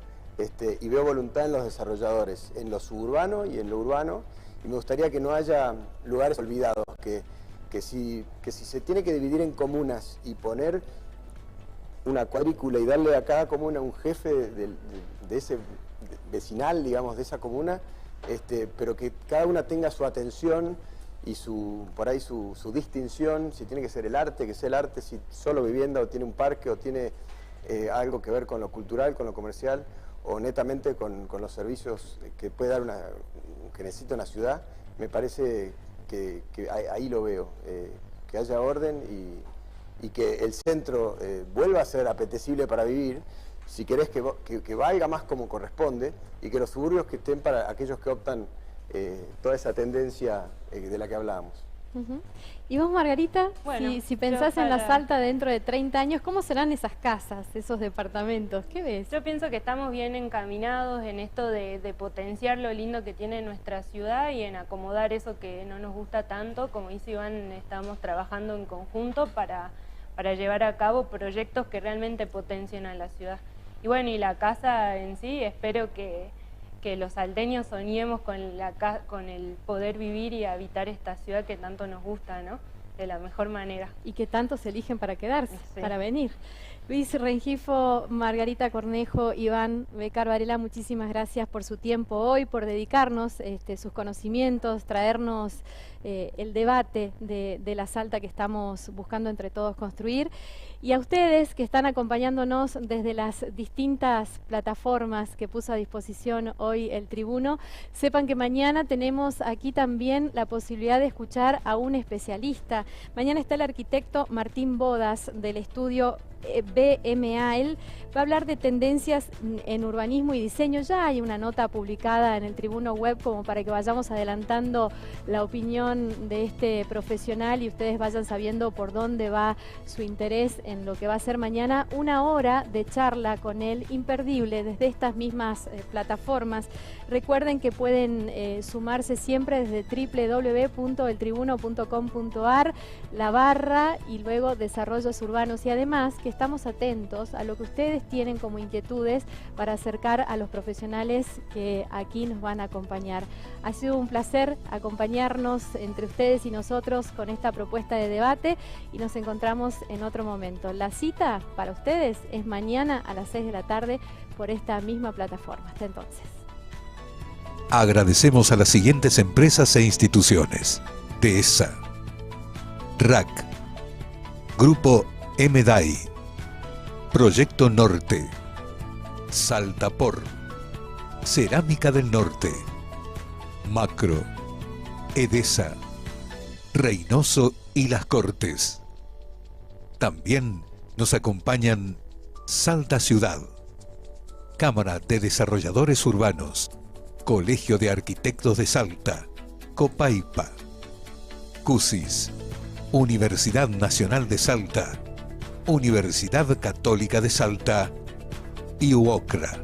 y veo voluntad en los desarrolladores, en lo suburbano y en lo urbano, y me gustaría que no haya lugares olvidados, que si se tiene que dividir en comunas y poner una cuadrícula y darle a cada comuna un jefe de ese vecinal, digamos, de esa comuna, pero que cada una tenga su atención y por ahí su distinción, si tiene que ser el arte, que sea el arte, si solo vivienda o tiene un parque o tiene algo que ver con lo cultural, con lo comercial o netamente con los servicios que puede dar que necesita una ciudad. Me parece que ahí lo veo, que haya orden y que el centro vuelva a ser apetecible para vivir, si querés que valga más como corresponde, y que los suburbios que estén para aquellos que optan toda esa tendencia de la que hablábamos. Y vos, Margarita, Bueno, si pensás yo en la para- Salta dentro de 30 años, ¿cómo serán esas casas, esos departamentos? ¿Qué ves? Yo pienso que estamos bien encaminados en esto de potenciar lo lindo que tiene nuestra ciudad y en acomodar eso que no nos gusta tanto. Como dice Iván, estamos trabajando en conjunto para llevar a cabo proyectos que realmente potencien a la ciudad. Y bueno, y la casa en sí, espero que los salteños soñemos con el poder vivir y habitar esta ciudad que tanto nos gusta, ¿no? De la mejor manera. Y que tantos eligen para quedarse, Sí. para venir. Luis Rengifo, Margarita Cornejo, Iván Becar Varela, muchísimas gracias por su tiempo hoy, por dedicarnos sus conocimientos, traernos el debate de la Salta que estamos buscando entre todos construir. Y a ustedes que están acompañándonos desde las distintas plataformas que puso a disposición hoy el Tribuno, sepan que mañana tenemos aquí también la posibilidad de escuchar a un especialista. Mañana está el arquitecto Martín Bodas del estudio BMA. Él va a hablar de tendencias en urbanismo y diseño. Ya hay una nota publicada en el Tribuno Web como para que vayamos adelantando la opinión de este profesional y ustedes vayan sabiendo por dónde va su interés en lo que va a ser mañana. Una hora de charla con él imperdible desde estas mismas plataformas. Recuerden que pueden sumarse siempre desde www.eltribuno.com.ar, y luego desarrollos urbanos, y además que estamos atentos a lo que ustedes tienen como inquietudes para acercar a los profesionales que aquí nos van a acompañar. Ha sido un placer acompañarnos entre ustedes y nosotros con esta propuesta de debate y nos encontramos en otro momento. La cita para ustedes es mañana a las 6 de la tarde por esta misma plataforma. Hasta entonces. Agradecemos a las siguientes empresas e instituciones: DESA, RAC, Grupo MDAI, Proyecto Norte, Saltapor, Cerámica del Norte, Macro, EDESA, Reynoso y Las Cortes. También nos acompañan Salta Ciudad, Cámara de Desarrolladores Urbanos, Colegio de Arquitectos de Salta, Copaipa, CUSIS, Universidad Nacional de Salta, Universidad Católica de Salta y UOCRA.